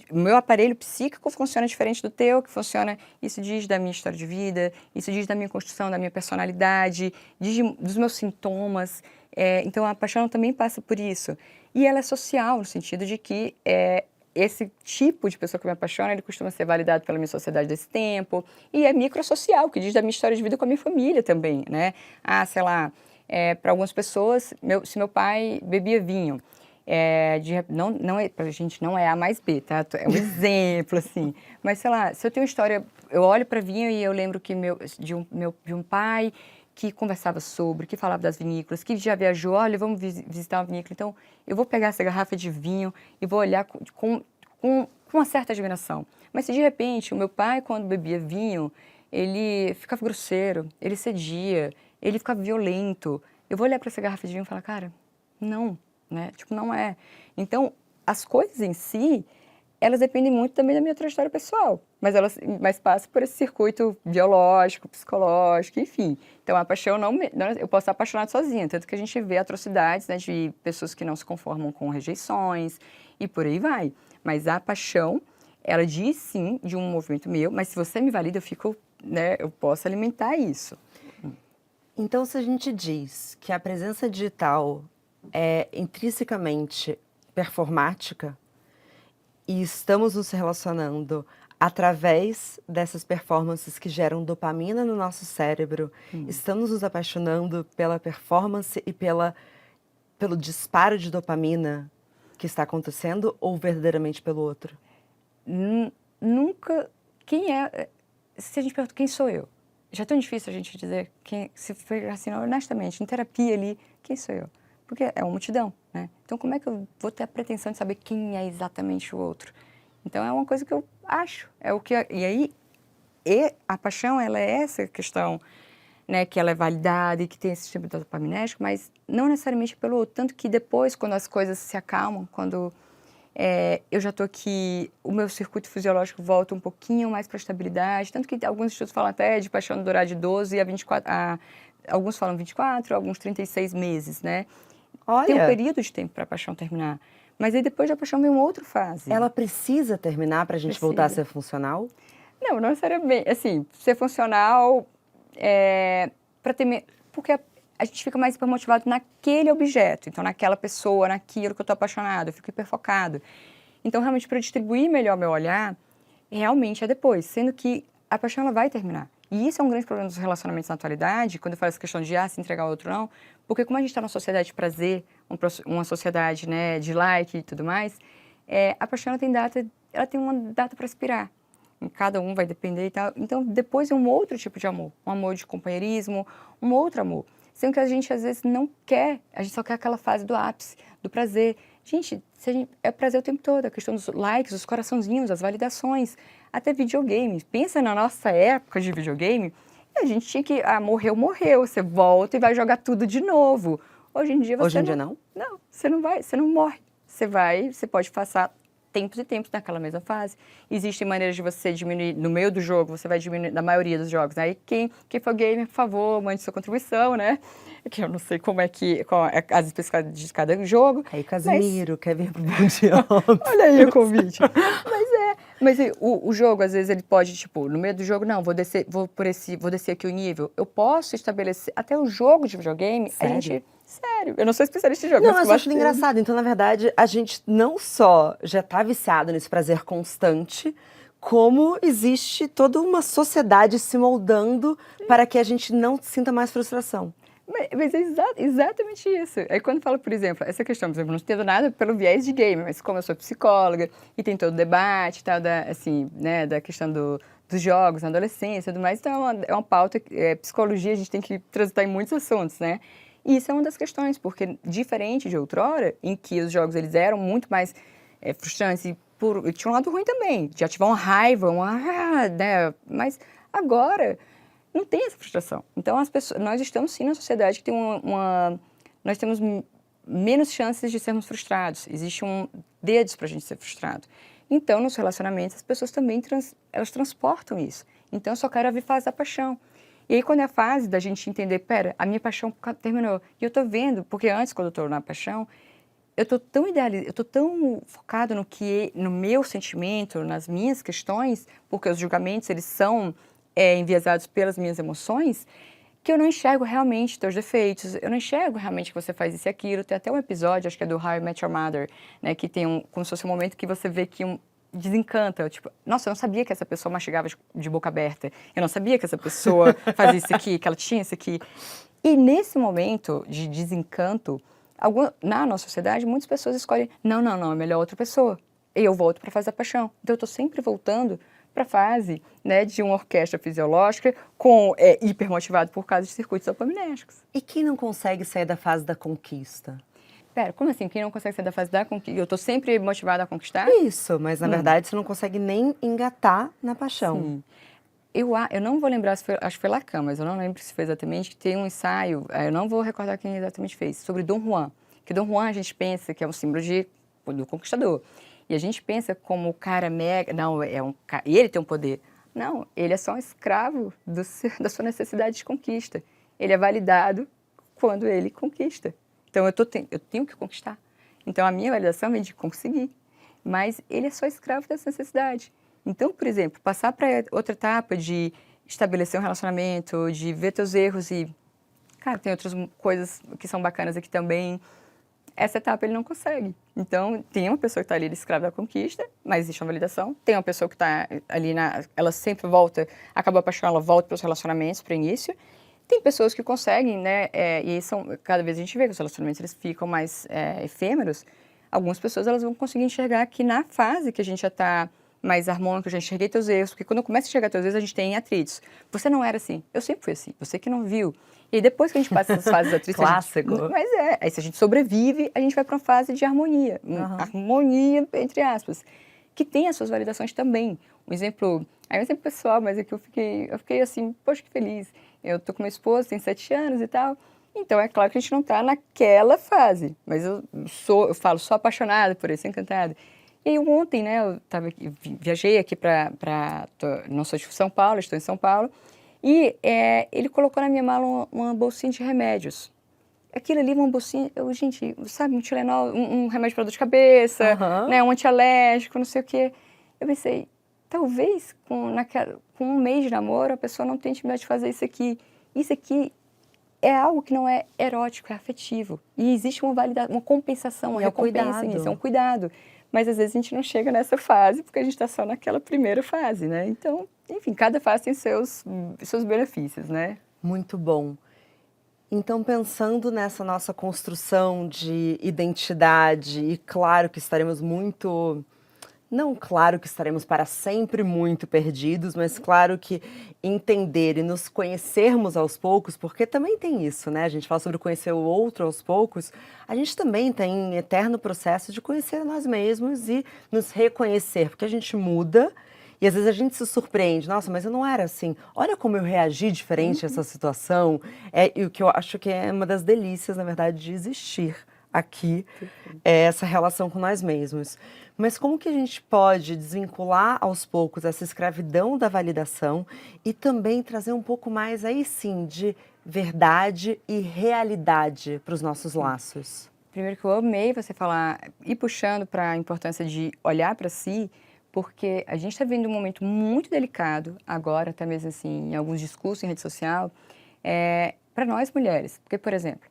O meu aparelho psíquico funciona diferente do teu, que funciona, isso diz da minha história de vida, isso diz da minha construção, da minha personalidade, diz dos meus sintomas, então a paixão também passa por isso. E ela é social, no sentido de que esse tipo de pessoa que me apaixona, ele costuma ser validado pela minha sociedade desse tempo, e é microsocial, que diz da minha história de vida com a minha família também, né? Sei lá, para algumas pessoas, se meu pai bebia vinho, pra gente não é A mais B, tá? É um exemplo, assim. Mas, sei lá, se eu tenho uma história, eu olho para vinho e eu lembro que de um pai que conversava sobre, que falava das vinícolas, que já viajou, olha, vamos visitar uma vinícola. Então, eu vou pegar essa garrafa de vinho e vou olhar com uma certa admiração. Mas se de repente o meu pai, quando bebia vinho, ele ficava grosseiro, ele cedia, ele ficava violento, eu vou olhar para essa garrafa de vinho e falar, cara, não. Né? Tipo, não é. Então, as coisas em si, elas dependem muito também da minha trajetória pessoal, mas passa por esse circuito biológico, psicológico, enfim. Então, a paixão eu posso estar apaixonada sozinha, tanto que a gente vê atrocidades, né, de pessoas que não se conformam com rejeições e por aí vai. Mas a paixão, ela diz sim de um movimento meu, mas se você me valida, eu posso alimentar isso. Então, se a gente diz que a presença digital é intrinsecamente performática e estamos nos relacionando através dessas performances que geram dopamina no nosso cérebro, estamos nos apaixonando pela performance e pelo disparo de dopamina que está acontecendo ou verdadeiramente pelo outro? Nunca. Se a gente pergunta quem sou eu, já é tão difícil a gente dizer se foi assim, honestamente, em terapia ali, quem sou eu? Porque é uma multidão, né? Então, como é que eu vou ter a pretensão de saber quem é exatamente o outro? Então, é uma coisa que eu acho. E a paixão, ela é essa questão, né? Que ela é validada e que tem esse sistema dopaminérgico, mas não necessariamente pelo outro. Tanto que depois, quando as coisas se acalmam, quando eu já estou aqui, o meu circuito fisiológico volta um pouquinho mais para a estabilidade, tanto que alguns estudos falam até de paixão durar de 12 a 24, alguns falam 24, alguns 36 meses, né? Tem um Olha, período de tempo para a paixão terminar, mas aí depois da paixão vem uma outra fase. ela precisa terminar para a gente voltar a ser funcional? Não necessariamente, assim, ser funcional para ter, porque a gente fica mais hipermotivado naquele objeto, então naquela pessoa, naquilo que eu estou apaixonado, eu fico hiperfocado. Então, realmente, para distribuir melhor meu olhar, realmente é depois, sendo que a paixão ela vai terminar. E isso é um grande problema dos relacionamentos na atualidade, quando eu falo essa questão de se entregar ao outro não, porque como a gente está numa sociedade de prazer, uma sociedade, né, de like e tudo mais, a paixão ela tem uma data para expirar. Cada um vai depender e tal. Então, depois é um outro tipo de amor, um amor de companheirismo, um outro amor. Sendo que a gente, às vezes, não quer, a gente só quer aquela fase do ápice, do prazer. Gente, é prazer o tempo todo, a questão dos likes, os coraçãozinhos, as validações, até videogame. Pensa na nossa época de videogame, a gente tinha que, morreu, você volta e vai jogar tudo de novo. Hoje em dia você não? Não, você não morre. Você pode passar tempos e tempos naquela mesma fase. Existem maneiras de você diminuir, no meio do jogo, você vai diminuir, na maioria dos jogos. Aí quem for gamer, por favor, mande sua contribuição, né? Que eu não sei qual é as especificidades de cada jogo. Aí, Casimiro, quer vir pro Mundial? Olha aí o convite. Mas o jogo, às vezes, ele pode, tipo, no meio do jogo, não, vou descer aqui o nível. Eu posso estabelecer, até o jogo de videogame, Sério, eu não sou especialista em jogo. Não, mas eu acho engraçado. Então, na verdade, a gente não só já tá viciado nesse prazer constante, como existe toda uma sociedade se moldando para que a gente não sinta mais frustração. Mas é exatamente isso. Aí quando fala, por exemplo, essa questão, por exemplo, não entendo nada pelo viés de game, mas como eu sou psicóloga e tem todo o debate e tal, da questão dos jogos na adolescência e tudo mais, então é uma pauta, psicologia, a gente tem que transitar em muitos assuntos, né? E isso é uma das questões, porque diferente de outrora, em que os jogos eles eram muito mais frustrantes e tinha um lado ruim também, de ativar uma raiva, né? Mas agora não tem essa frustração. Então, nós estamos sim na sociedade que tem nós temos menos chances de sermos frustrados. Existe dedos para a gente ser frustrado. Então, nos relacionamentos, as pessoas também elas transportam isso. Então, eu só quero a fase da paixão. E aí, quando é a fase da gente entender, pera, a minha paixão terminou. E eu tô vendo, porque antes, quando eu tô na paixão, eu tô tão idealizado, eu tô tão focado no meu sentimento, nas minhas questões, porque os julgamentos, eles são enviesados pelas minhas emoções, que eu não enxergo realmente teus defeitos, eu não enxergo realmente que você faz isso e aquilo. Tem até um episódio, acho que é do How I Met Your Mother, né, que tem como se fosse um momento que você vê que desencanta, tipo, nossa, eu não sabia que essa pessoa mastigava de boca aberta, eu não sabia que essa pessoa fazia isso aqui, que ela tinha isso aqui. E nesse momento de desencanto, na nossa sociedade, muitas pessoas escolhem, não, é melhor outra pessoa. E eu volto para a fase da paixão. Então, eu estou sempre voltando para a fase, né, de uma orquestra fisiológica hipermotivado por causa de circuitos dopaminérgicos. E quem não consegue sair da fase da conquista? Pera, como assim? Quem não consegue sair da fase da conquista? Eu estou sempre motivada a conquistar? Isso, mas na verdade você não consegue nem engatar na paixão. Sim. Eu não vou lembrar, acho que foi Lacan, mas eu não lembro se foi exatamente, que tem um ensaio, eu não vou recordar quem exatamente fez, sobre Dom Juan. Que Dom Juan a gente pensa que é um símbolo do conquistador. E a gente pensa como o cara mega, não, e ele tem um poder. Não, ele é só um escravo da sua necessidade de conquista. Ele é validado quando ele conquista. Então, eu tenho que conquistar. Então, a minha validação vem de conseguir. Mas ele é só escravo dessa necessidade. Então, por exemplo, passar para outra etapa de estabelecer um relacionamento, de ver teus erros e... Cara, tem outras coisas que são bacanas aqui também. Essa etapa ele não consegue. Então, tem uma pessoa que está ali escrava da conquista, mas existe uma validação. Tem uma pessoa que está ali, ela sempre volta, acabou a paixão, ela volta para os relacionamentos, para o início. Tem pessoas que conseguem, né, cada vez a gente vê que os relacionamentos eles ficam mais efêmeros. Algumas pessoas elas vão conseguir enxergar que na fase que a gente já está mais harmônico, eu já enxerguei teus erros, porque quando eu começo a enxergar teus erros, a gente tem atritos. Você não era assim, eu sempre fui assim, você que não viu. E aí, depois que a gente passa essas fases atritos... Clássico. Aí se a gente sobrevive, a gente vai para uma fase de harmonia. Harmonia, entre aspas, que tem as suas validações também. Um exemplo pessoal, mas é que eu fiquei assim, poxa, que feliz. Eu tô com meu esposo, tem 7 anos e tal. Então, é claro que a gente não tá naquela fase. Mas eu falo, sou apaixonada por ele, sou encantada. E aí ontem, né, viajei aqui não sou de São Paulo, estou em São Paulo, e ele colocou na minha mala uma bolsinha de remédios. Aquilo ali, uma bolsinha, gente, sabe, um Tilenol, um remédio para dor de cabeça, né, um antialérgico, não sei o quê. Eu pensei, talvez com um mês de namoro a pessoa não tenha intimidade de fazer isso aqui. Isso aqui é algo que não é erótico, é afetivo. E existe uma compensação, uma recompensa nisso, é um cuidado. Mas às vezes a gente não chega nessa fase porque a gente está só naquela primeira fase, né? Então, enfim, cada fase tem seus benefícios, né? Muito bom. Então, pensando nessa nossa construção de identidade, e claro que estaremos muito... Não claro que estaremos para sempre muito perdidos, mas claro que entender e nos conhecermos aos poucos, porque também tem isso, né? A gente fala sobre conhecer o outro aos poucos, a gente também tem um eterno processo de conhecer nós mesmos e nos reconhecer, porque a gente muda e às vezes a gente se surpreende. Nossa, mas eu não era assim. Olha como eu reagi diferente a essa situação. E o que eu acho que é uma das delícias, na verdade, de existir aqui, é essa relação com nós mesmos. Mas como que a gente pode desvincular aos poucos essa escravidão da validação e também trazer um pouco mais, aí sim, de verdade e realidade para os nossos laços? Primeiro que eu amei você falar e puxando para a importância de olhar para si, porque a gente está vivendo um momento muito delicado agora, até mesmo assim, em alguns discursos em rede social, para nós mulheres. Porque, por exemplo,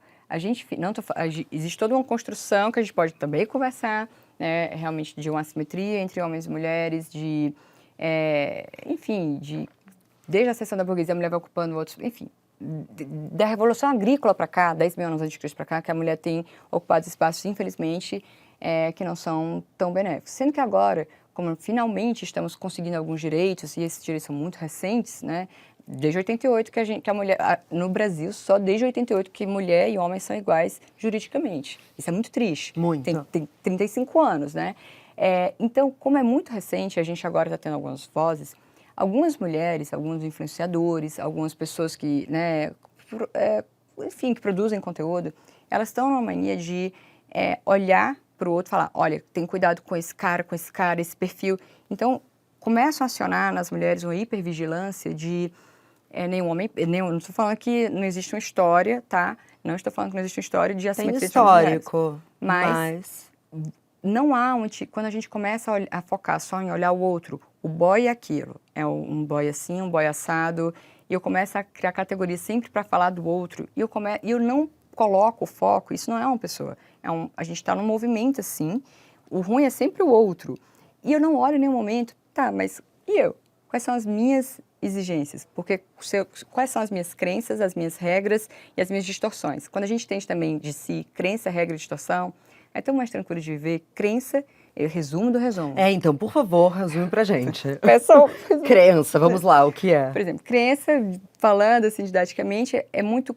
existe toda uma construção que a gente pode também conversar, né, realmente de uma assimetria entre homens e mulheres, enfim, desde a ascensão da burguesia, a mulher vai ocupando outros, enfim, da Revolução Agrícola para cá, 10 mil anos antes de Cristo para cá, que a mulher tem ocupado espaços, infelizmente, que não são tão benéficos. Sendo que agora, como finalmente estamos conseguindo alguns direitos, e esses direitos são muito recentes, né, desde 88 que a mulher, no Brasil, só desde 88 que mulher e homem são iguais juridicamente. Isso é muito triste. Muito. Tem 35 anos, né? Então, como é muito recente, a gente agora está tendo algumas vozes, algumas mulheres, alguns influenciadores, algumas pessoas que, né, enfim, que produzem conteúdo, elas estão numa mania de olhar para o outro e falar, olha, tem cuidado com esse cara, esse perfil. Então, começam a acionar nas mulheres uma hipervigilância de não estou falando que não existe uma história, tá? Não estou falando que não existe uma história de assimetria. Tem histórico, mas não há quando a gente começa a focar só em olhar o outro, o boy é aquilo, é um boy assim, um boy assado, e eu começo a criar categorias sempre para falar do outro, e eu não coloco o foco, isso não é uma pessoa, a gente está num movimento assim, o ruim é sempre o outro, e eu não olho em nenhum momento, tá, mas e eu? Quais são as minhas exigências? Porque quais são as minhas crenças, as minhas regras e as minhas distorções? Quando a gente tem também de si crença, regra e distorção, é tão mais tranquilo de viver crença, resumo do resumo. Então, por favor, resume pra gente. Pessoal, crença, vamos lá, o que é? Por exemplo, crença, falando assim didaticamente, é muito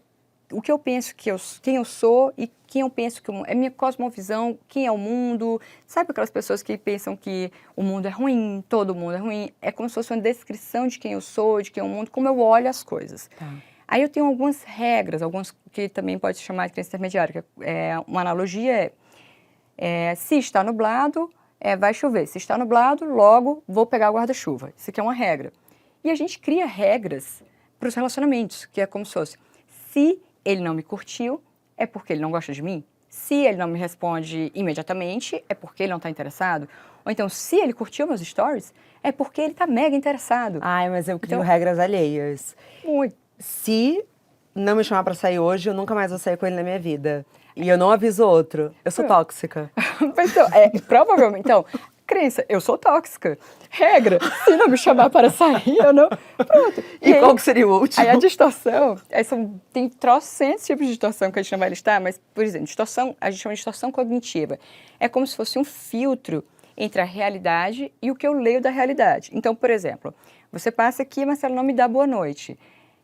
o que eu penso quem eu sou e quem eu penso que é minha cosmovisão, quem é o mundo. Sabe aquelas pessoas que pensam que o mundo é ruim, todo mundo é ruim? É como se fosse uma descrição de quem eu sou, de quem é o mundo, como eu olho as coisas. Tá. Aí eu tenho algumas regras, algumas que também pode se chamar de crença intermediária. Uma analogia se está nublado, vai chover. Se está nublado, logo vou pegar o guarda-chuva. Isso aqui é uma regra. E a gente cria regras para os relacionamentos, que é como se fosse, se ele não me curtiu, é porque ele não gosta de mim. Se ele não me responde imediatamente, é porque ele não está interessado. Ou então, se ele curtiu meus stories, é porque ele está mega interessado. Ai, mas eu crio regras alheias. Muito. Se não me chamar para sair hoje, eu nunca mais vou sair com ele na minha vida. E eu não aviso outro. Eu sou tóxica. Então, provavelmente. Então, crença, eu sou tóxica. Regra, se não me chamar para sair, eu não... Pronto. E qual que seria o último? Aí a distorção, tem trocentos tipos de distorção que a gente não vai listar, mas, por exemplo, distorção, a gente chama de distorção cognitiva. É como se fosse um filtro entre a realidade e o que eu leio da realidade. Então, por exemplo, você passa aqui, Marcelo, não me dá boa noite.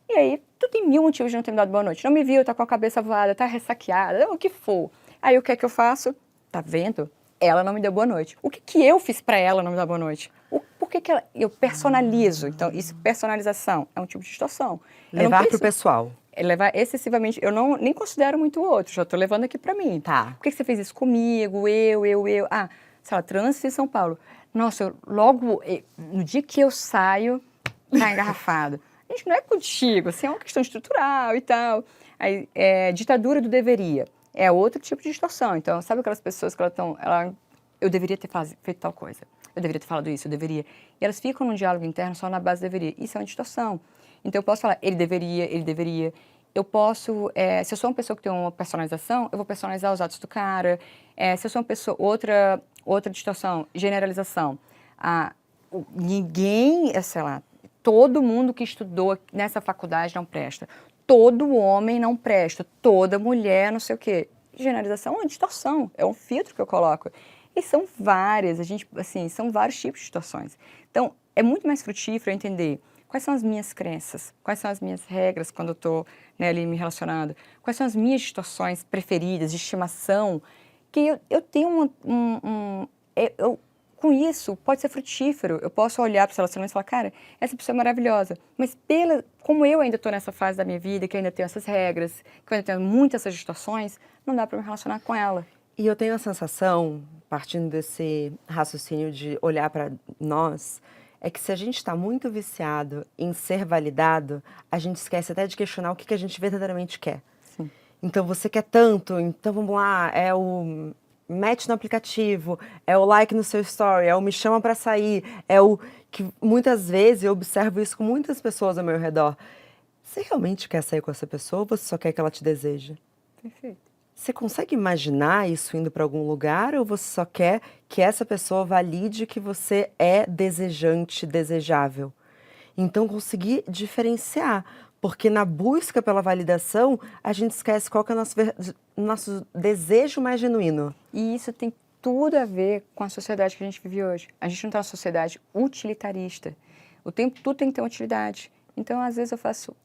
E aí, tu tem mil motivos de não ter me dado boa noite. Não me viu, tá com a cabeça voada, tá ressaqueada, o que for. Aí, o que é que eu faço? Tá vendo? Ela não me deu boa noite. O que eu fiz para ela não me dar boa noite? Por que eu personalizo? Então, isso, personalização, é um tipo de distorção. Levar para o pessoal. Levar excessivamente, eu nem considero muito o outro, já estou levando aqui para mim. Tá. Por que você fez isso comigo? Eu? sei lá, trânsito em São Paulo. Nossa, no dia que eu saio, tá engarrafado. Gente, não é contigo, assim, é uma questão estrutural e tal. Aí, ditadura do deveria. É outro tipo de distorção. Então, sabe aquelas pessoas que eu deveria ter feito tal coisa. Eu deveria ter falado isso, eu deveria. E elas ficam num diálogo interno só na base do deveria. Isso é uma distorção. Então, eu posso falar, ele deveria, ele deveria. Eu posso, se eu sou uma pessoa que tem uma personalização, eu vou personalizar os atos do cara. Se eu sou uma pessoa, outra distorção, generalização. Ninguém, sei lá, todo mundo que estudou nessa faculdade não presta. Todo homem não presta. Toda mulher, não sei o quê. Generalização é uma distorção, é um filtro que eu coloco. E são várias, são vários tipos de distorções. Então, é muito mais frutífero entender quais são as minhas crenças, quais são as minhas regras quando eu estou ali me relacionando, quais são as minhas distorções preferidas, de estimação, que eu tenho com isso, pode ser frutífero. Eu posso olhar para os relacionamentos e falar, cara, essa pessoa é maravilhosa, mas como eu ainda estou nessa fase da minha vida, que eu ainda tenho essas regras, que eu ainda tenho muitas essas distorções, não dá para me relacionar com ela. E eu tenho a sensação, partindo desse raciocínio de olhar para nós, é que se a gente está muito viciado em ser validado, a gente esquece até de questionar o que a gente verdadeiramente quer. Sim. Então, você quer tanto, então vamos lá, é o match no aplicativo, é o like no seu story, é o me chama para sair, é o que muitas vezes eu observo isso com muitas pessoas ao meu redor. Você realmente quer sair com essa pessoa ou você só quer que ela te deseje? Perfeito. Você consegue imaginar isso indo para algum lugar ou você só quer que essa pessoa valide que você é desejante, desejável? Então, conseguir diferenciar, porque na busca pela validação, a gente esquece qual que é o nosso desejo mais genuíno. E isso tem tudo a ver com a sociedade que a gente vive hoje. A gente não está numa sociedade utilitarista. O tempo tudo tem que ter uma utilidade. Então, às vezes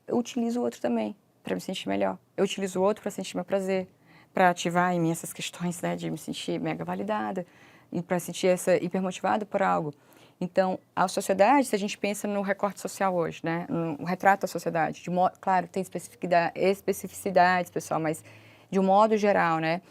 eu utilizo o outro também, para me sentir melhor. Eu utilizo o outro para sentir meu prazer, para ativar em mim essas questões, né, de me sentir mega validada e para sentir hipermotivada por algo. Então, a sociedade, se a gente pensa no recorte social hoje, né, no retrato da sociedade, claro, tem especificidades, pessoal, mas de um modo geral, né,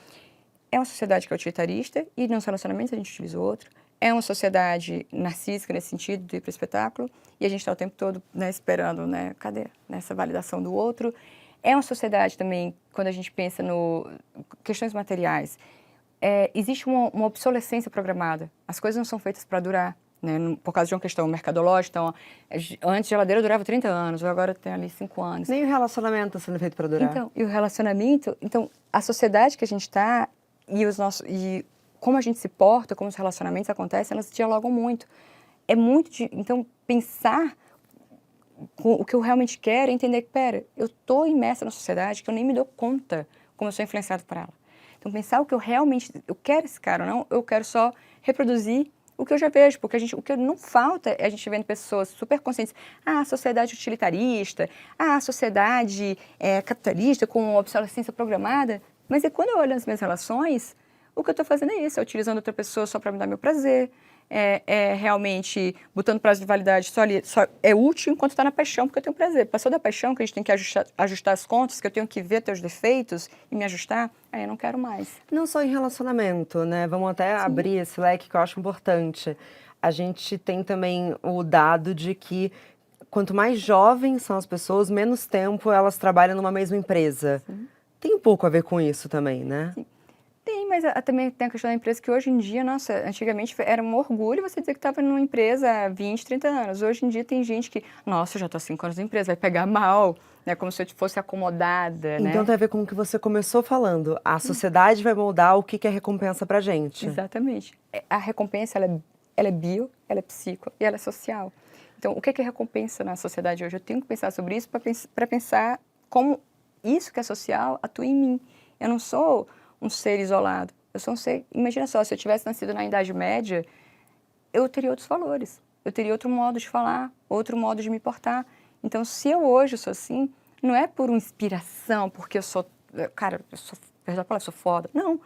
é uma sociedade que é utilitarista e nos relacionamentos a gente utiliza o outro. É uma sociedade narcísica nesse sentido, de ir para o espetáculo, e a gente está o tempo todo, né, esperando, né, cadê essa validação do outro. É uma sociedade também, quando a gente pensa no questões materiais, existe uma obsolescência programada. As coisas não são feitas para durar, né? Por causa de uma questão mercadológica. Então, antes a geladeira durava 30 anos, agora tem ali 5 anos. Nem o relacionamento está sendo feito para durar. Então, e o relacionamento, então, a sociedade que a gente está e como a gente se porta, como os relacionamentos acontecem, elas dialogam muito. Então, pensar o que eu realmente quero é entender que, pera, eu estou imersa na sociedade que eu nem me dou conta como eu sou influenciado por ela. Então, pensar o que eu quero esse cara ou não, eu quero só reproduzir o que eu já vejo, porque o que não falta é a gente vendo pessoas super conscientes, a sociedade utilitarista, a sociedade capitalista com obsolescência programada, mas quando eu olho as minhas relações, o que eu estou fazendo é isso, é utilizando outra pessoa só para me dar meu prazer, realmente botando prazo de validade só é útil enquanto está na paixão, porque eu tenho prazer. Passou da paixão, que a gente tem que ajustar as contas, que eu tenho que ver teus defeitos e me ajustar, aí eu não quero mais. Não só em relacionamento, né? Vamos até abrir esse leque que eu acho importante. A gente tem também o dado de que quanto mais jovens são as pessoas, menos tempo elas trabalham numa mesma empresa. Sim. Tem um pouco a ver com isso também, né? Sim. Tem, mas também tem a questão da empresa que hoje em dia, nossa, antigamente era um orgulho você dizer que estava numa empresa há 20, 30 anos. Hoje em dia tem gente que, nossa, eu já estou há 5 anos na empresa, vai pegar mal, né? Como se eu fosse acomodada, né? Então tem a ver com o que você começou falando. A sociedade vai moldar o que é recompensa pra gente. Exatamente. A recompensa, ela é bio, ela é psico e ela é social. Então, o que é recompensa na sociedade hoje? Eu tenho que pensar sobre isso para pensar como isso que é social atua em mim. Eu não sou um ser isolado. Eu sou um ser... Imagina só, se eu tivesse nascido na Idade Média, eu teria outros valores. Eu teria outro modo de falar, outro modo de me portar. Então, se eu hoje sou assim, não é por inspiração, porque eu sou... Cara, perdão a palavra, eu sou foda. Não, é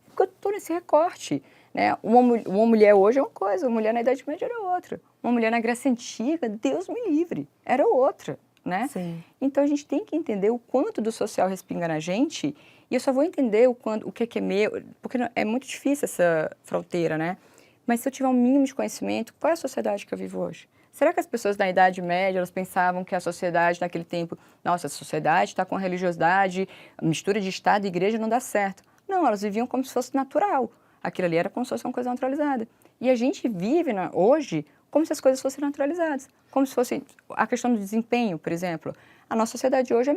porque eu estou nesse recorte. Né? Uma mulher hoje é uma coisa, uma mulher na Idade Média era outra. Uma mulher na Grécia Antiga, Deus me livre, era outra. Né? Sim. Então, a gente tem que entender o quanto do social respinga na gente. E eu só vou entender o que é meu, porque é muito difícil essa fronteira, né? Mas se eu tiver um mínimo de conhecimento, qual é a sociedade que eu vivo hoje? Será que as pessoas na Idade Média, elas pensavam que a sociedade naquele tempo, nossa, a sociedade está com religiosidade, a mistura de Estado e Igreja não dá certo. Não, elas viviam como se fosse natural. Aquilo ali era como se fosse uma coisa naturalizada. E a gente vive hoje como se as coisas fossem naturalizadas. Como se fosse a questão do desempenho, por exemplo. A nossa sociedade hoje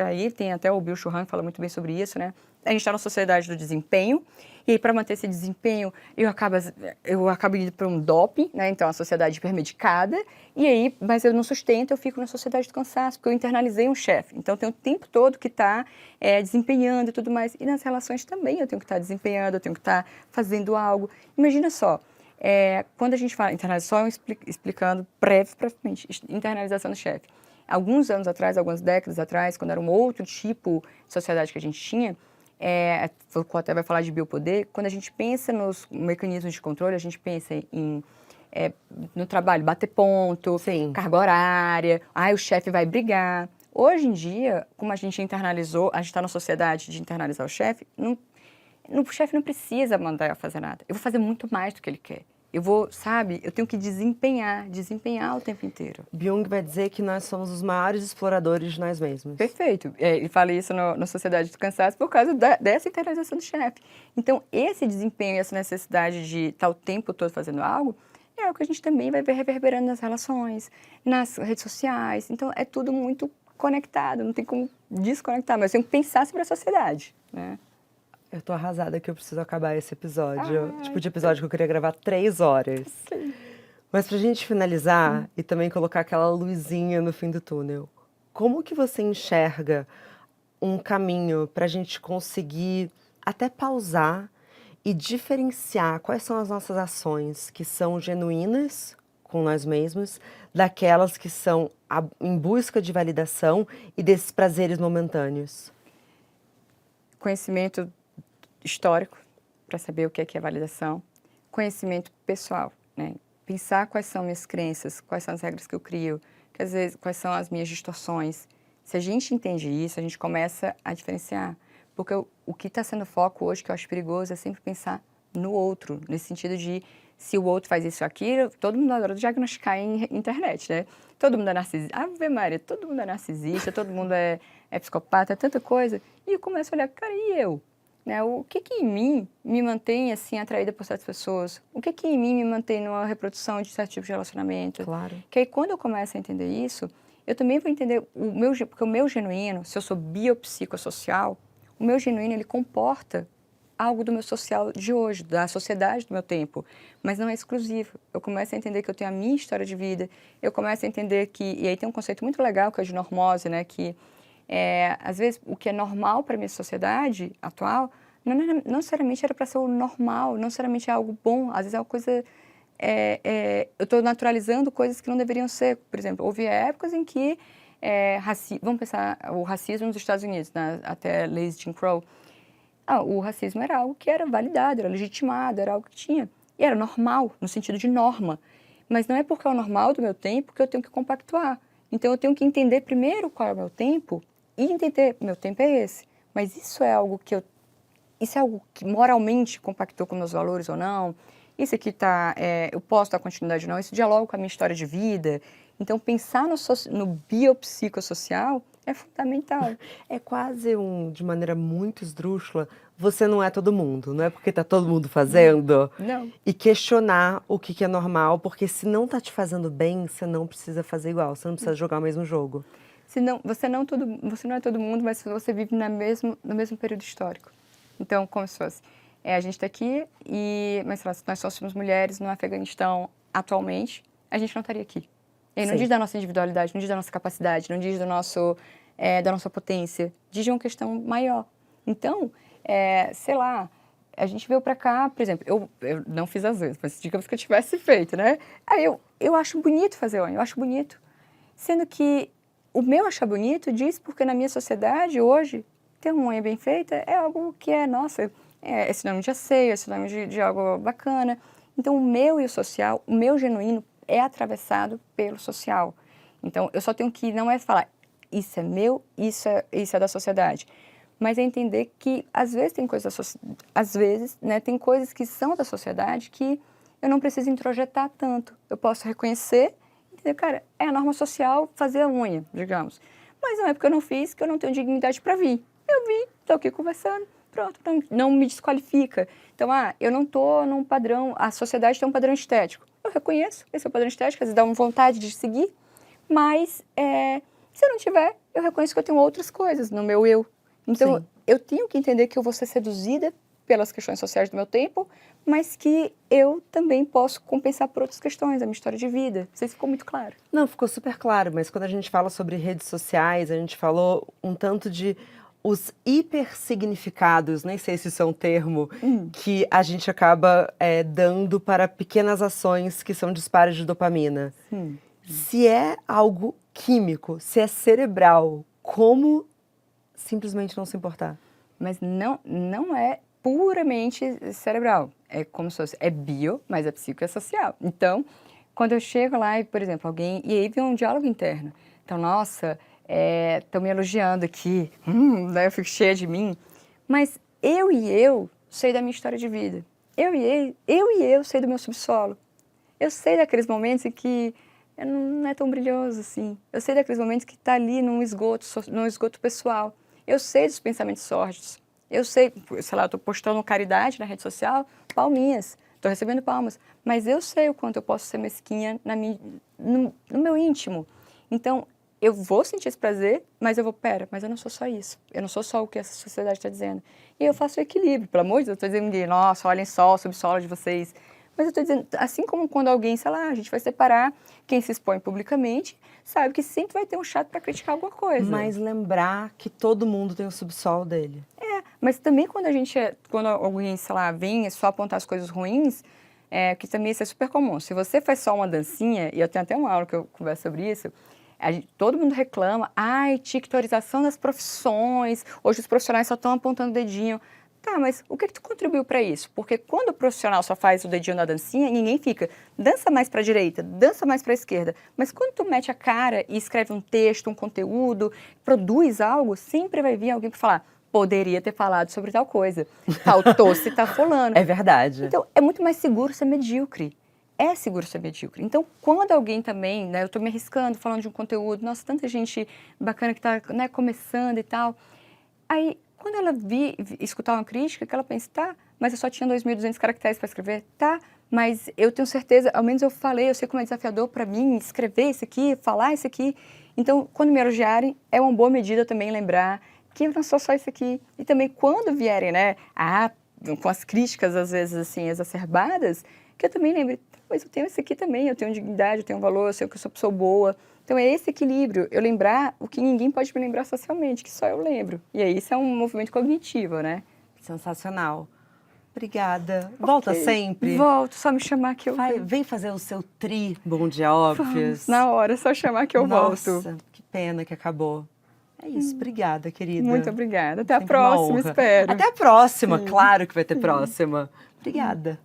aí tem até o Bill Churran que fala muito bem sobre isso, né? A gente está na sociedade do desempenho, e aí para manter esse desempenho eu acabo indo para um doping, né? Então a sociedade hipermedicada, e aí, mas eu não sustento, eu fico na sociedade do cansaço, porque eu internalizei um chefe. Então tem o tempo todo que está desempenhando e tudo mais. E nas relações também eu tenho que estar desempenhando, eu tenho que estar fazendo algo. Imagina só, quando a gente fala internalização, só explicando brevemente, internalização do chefe. Alguns anos atrás, algumas décadas atrás, quando era um outro tipo de sociedade que a gente tinha, o Coté vai falar de biopoder, quando a gente pensa nos mecanismos de controle, a gente pensa no trabalho, bater ponto, Sim. carga horária, o chefe vai brigar. Hoje em dia, como a gente internalizou, a gente está na sociedade de internalizar o chefe, o chefe não precisa mandar eu fazer nada. Eu vou fazer muito mais do que ele quer. Eu vou, sabe, eu tenho que desempenhar o tempo inteiro. Jung vai dizer que nós somos os maiores exploradores de nós mesmos. Perfeito. Ele fala isso na Sociedade do Cansaço por causa dessa internalização do chefe. Então, esse desempenho e essa necessidade de estar o tempo todo fazendo algo é o que a gente também vai ver reverberando nas relações, nas redes sociais. Então, é tudo muito conectado, não tem como desconectar, mas tem que pensar sobre a sociedade, né? Eu tô arrasada que eu preciso acabar esse episódio. Tipo de episódio que eu queria gravar 3 horas. Sim. Mas pra gente finalizar e também colocar aquela luzinha no fim do túnel, como que você enxerga um caminho pra gente conseguir até pausar e diferenciar quais são as nossas ações que são genuínas com nós mesmos, daquelas que são em busca de validação e desses prazeres momentâneos? Conhecimento histórico, para saber o que é validação. Conhecimento pessoal, né? Pensar quais são minhas crenças, quais são as regras que eu crio, que às vezes, quais são as minhas distorções. Se a gente entende isso, a gente começa a diferenciar. Porque o que está sendo foco hoje, que eu acho perigoso, é sempre pensar no outro, nesse sentido de se o outro faz isso ou aquilo, todo mundo adora diagnosticar em internet, né? Todo mundo é narcisista. Ave Maria, todo mundo é narcisista, todo mundo é psicopata, é tanta coisa. E eu começo a olhar, cara, e eu? Né? O que em mim me mantém, assim, atraída por certas pessoas? O que em mim me mantém numa reprodução de certo tipo de relacionamento? Claro. Que aí, quando eu começo a entender isso, eu também vou entender porque o meu genuíno, se eu sou biopsicossocial, o meu genuíno, ele comporta algo do meu social de hoje, da sociedade do meu tempo, mas não é exclusivo. Eu começo a entender que eu tenho a minha história de vida, eu começo a entender que, e aí tem um conceito muito legal que é o de normose, né, que às vezes o que é normal para a minha sociedade atual, não necessariamente era para ser o normal, não necessariamente é algo bom, às vezes é uma coisa, eu estou naturalizando coisas que não deveriam ser. Por exemplo, houve épocas em que, vamos pensar, o racismo nos Estados Unidos, né, até leis de Jim Crow, o racismo era algo que era validado, era legitimado, era algo que tinha. E era normal, no sentido de norma. Mas não é porque é o normal do meu tempo que eu tenho que compactuar. Então, eu tenho que entender primeiro qual é o meu tempo e entender, meu tempo é esse. Mas isso é algo que moralmente compactou com meus valores ou não? Isso aqui eu posso dar continuidade ou não? Isso dialoga com a minha história de vida? Então, pensar no biopsicossocial é fundamental. É quase de maneira muito esdrúxula, você não é todo mundo, não é porque tá todo mundo fazendo. Não. E questionar o que é normal, porque se não tá te fazendo bem, você não precisa fazer igual, você não precisa jogar o mesmo jogo. Senão, você não é todo mundo, mas você vive no mesmo período histórico. Então, como se fosse, a gente está aqui, mas se nós fôssemos mulheres no Afeganistão atualmente, a gente não estaria aqui. E não diz da nossa individualidade, não diz da nossa capacidade, não diz da nossa potência, diz de uma questão maior. Então, sei lá, a gente veio para cá, por exemplo, eu não fiz as vezes, mas digamos que eu tivesse feito, né? Aí eu acho bonito fazer unha, eu acho bonito. Sendo que o meu achar bonito diz porque na minha sociedade hoje, ter uma unha bem feita é algo que nossa, é sinônimo de asseio, é sinônimo de algo bacana. Então, o meu e o social, o meu genuíno é atravessado pelo social. Então, eu só tenho que, não é falar, isso é meu, isso é da sociedade. Mas é entender que, às vezes, tem coisas, né, tem coisas que são da sociedade que eu não preciso introjetar tanto. Eu posso reconhecer, entender, cara, é a norma social fazer a unha, digamos. Mas não é porque eu não fiz que eu não tenho dignidade para vir. Eu vi, estou aqui conversando, pronto, não me desqualifica. Então, eu não estou num padrão, a sociedade tem um padrão estético. Eu reconheço, esse é o padrão estético, às vezes dá uma vontade de seguir, mas se eu não tiver, eu reconheço que eu tenho outras coisas no meu eu. Então, eu tenho que entender que eu vou ser seduzida pelas questões sociais do meu tempo, mas que eu também posso compensar por outras questões, a minha história de vida. Não sei se ficou muito claro. Não, ficou super claro, mas quando a gente fala sobre redes sociais, a gente falou um tanto de os hipersignificados, nem sei se isso é um termo, que a gente acaba dando para pequenas ações que são disparos de dopamina. Se é algo químico, se é cerebral, como simplesmente não se importar? Mas não é puramente cerebral. É como se fosse, é bio, mas é psico e é social. Então, quando eu chego lá e, por exemplo, alguém... E aí vem um diálogo interno. Então, nossa, estão me elogiando aqui, né, eu fico cheia de mim. Mas eu sei da minha história de vida. Eu sei do meu subsolo. Eu sei daqueles momentos em que não é tão brilhoso assim. Eu sei daqueles momentos que está ali num esgoto pessoal. Eu sei dos pensamentos sórdidos. Eu sei lá, eu estou postando caridade na rede social, palminhas, estou recebendo palmas. Mas eu sei o quanto eu posso ser mesquinha no meu íntimo. Então, eu vou sentir esse prazer, mas mas eu não sou só isso. Eu não sou só o que essa sociedade está dizendo. E eu faço o equilíbrio, pelo amor de Deus. Eu estou dizendo, nossa, olhem só o subsolo de vocês. Mas eu estou dizendo, assim como quando alguém, sei lá, a gente vai separar, quem se expõe publicamente, sabe que sempre vai ter um chato para criticar alguma coisa. Mas lembrar que todo mundo tem o subsolo dele. Mas também quando alguém, sei lá, vem só apontar as coisas ruins, que também isso é super comum. Se você faz só uma dancinha, e eu tenho até uma aula que eu converso sobre isso, todo mundo reclama, tiktorização das profissões, hoje os profissionais só estão apontando o dedinho. Tá, mas o que tu contribuiu para isso? Porque quando o profissional só faz o dedinho na dancinha, ninguém fica, dança mais para a direita, dança mais para a esquerda. Mas quando tu mete a cara e escreve um texto, um conteúdo, produz algo, sempre vai vir alguém para falar, poderia ter falado sobre tal coisa. Faltou-se tá fulano. É verdade. Então, é muito mais seguro ser medíocre. É seguro ser medíocre. Então, quando alguém também, né, eu estou me arriscando, falando de um conteúdo, nossa, tanta gente bacana que está, né, começando e tal. Aí, quando ela escutar uma crítica, que ela pensa, tá, mas eu só tinha 2.200 caracteres para escrever, tá, mas eu tenho certeza, ao menos eu falei, eu sei como é desafiador para mim escrever isso aqui, falar isso aqui. Então, quando me elogiarem, é uma boa medida também lembrar que eu não sou só isso aqui. E também quando vierem, né, com as críticas, às vezes, assim, exacerbadas, que eu também lembre, mas eu tenho isso aqui também, eu tenho dignidade, eu tenho valor, eu sei que eu sou pessoa boa. Então, é esse equilíbrio, eu lembrar o que ninguém pode me lembrar socialmente, que só eu lembro. E aí, isso é um movimento cognitivo, né? Sensacional. Obrigada. Volta sempre? Volto, só me chamar que eu venho. Vem fazer o seu Bom Dia Óbvios. Na hora, só chamar que eu volto. Nossa, que pena que acabou. É isso, obrigada, querida. Muito obrigada. Até a Sempre uma próxima, honra. espero. Até a próxima, claro que vai ter próxima. Obrigada.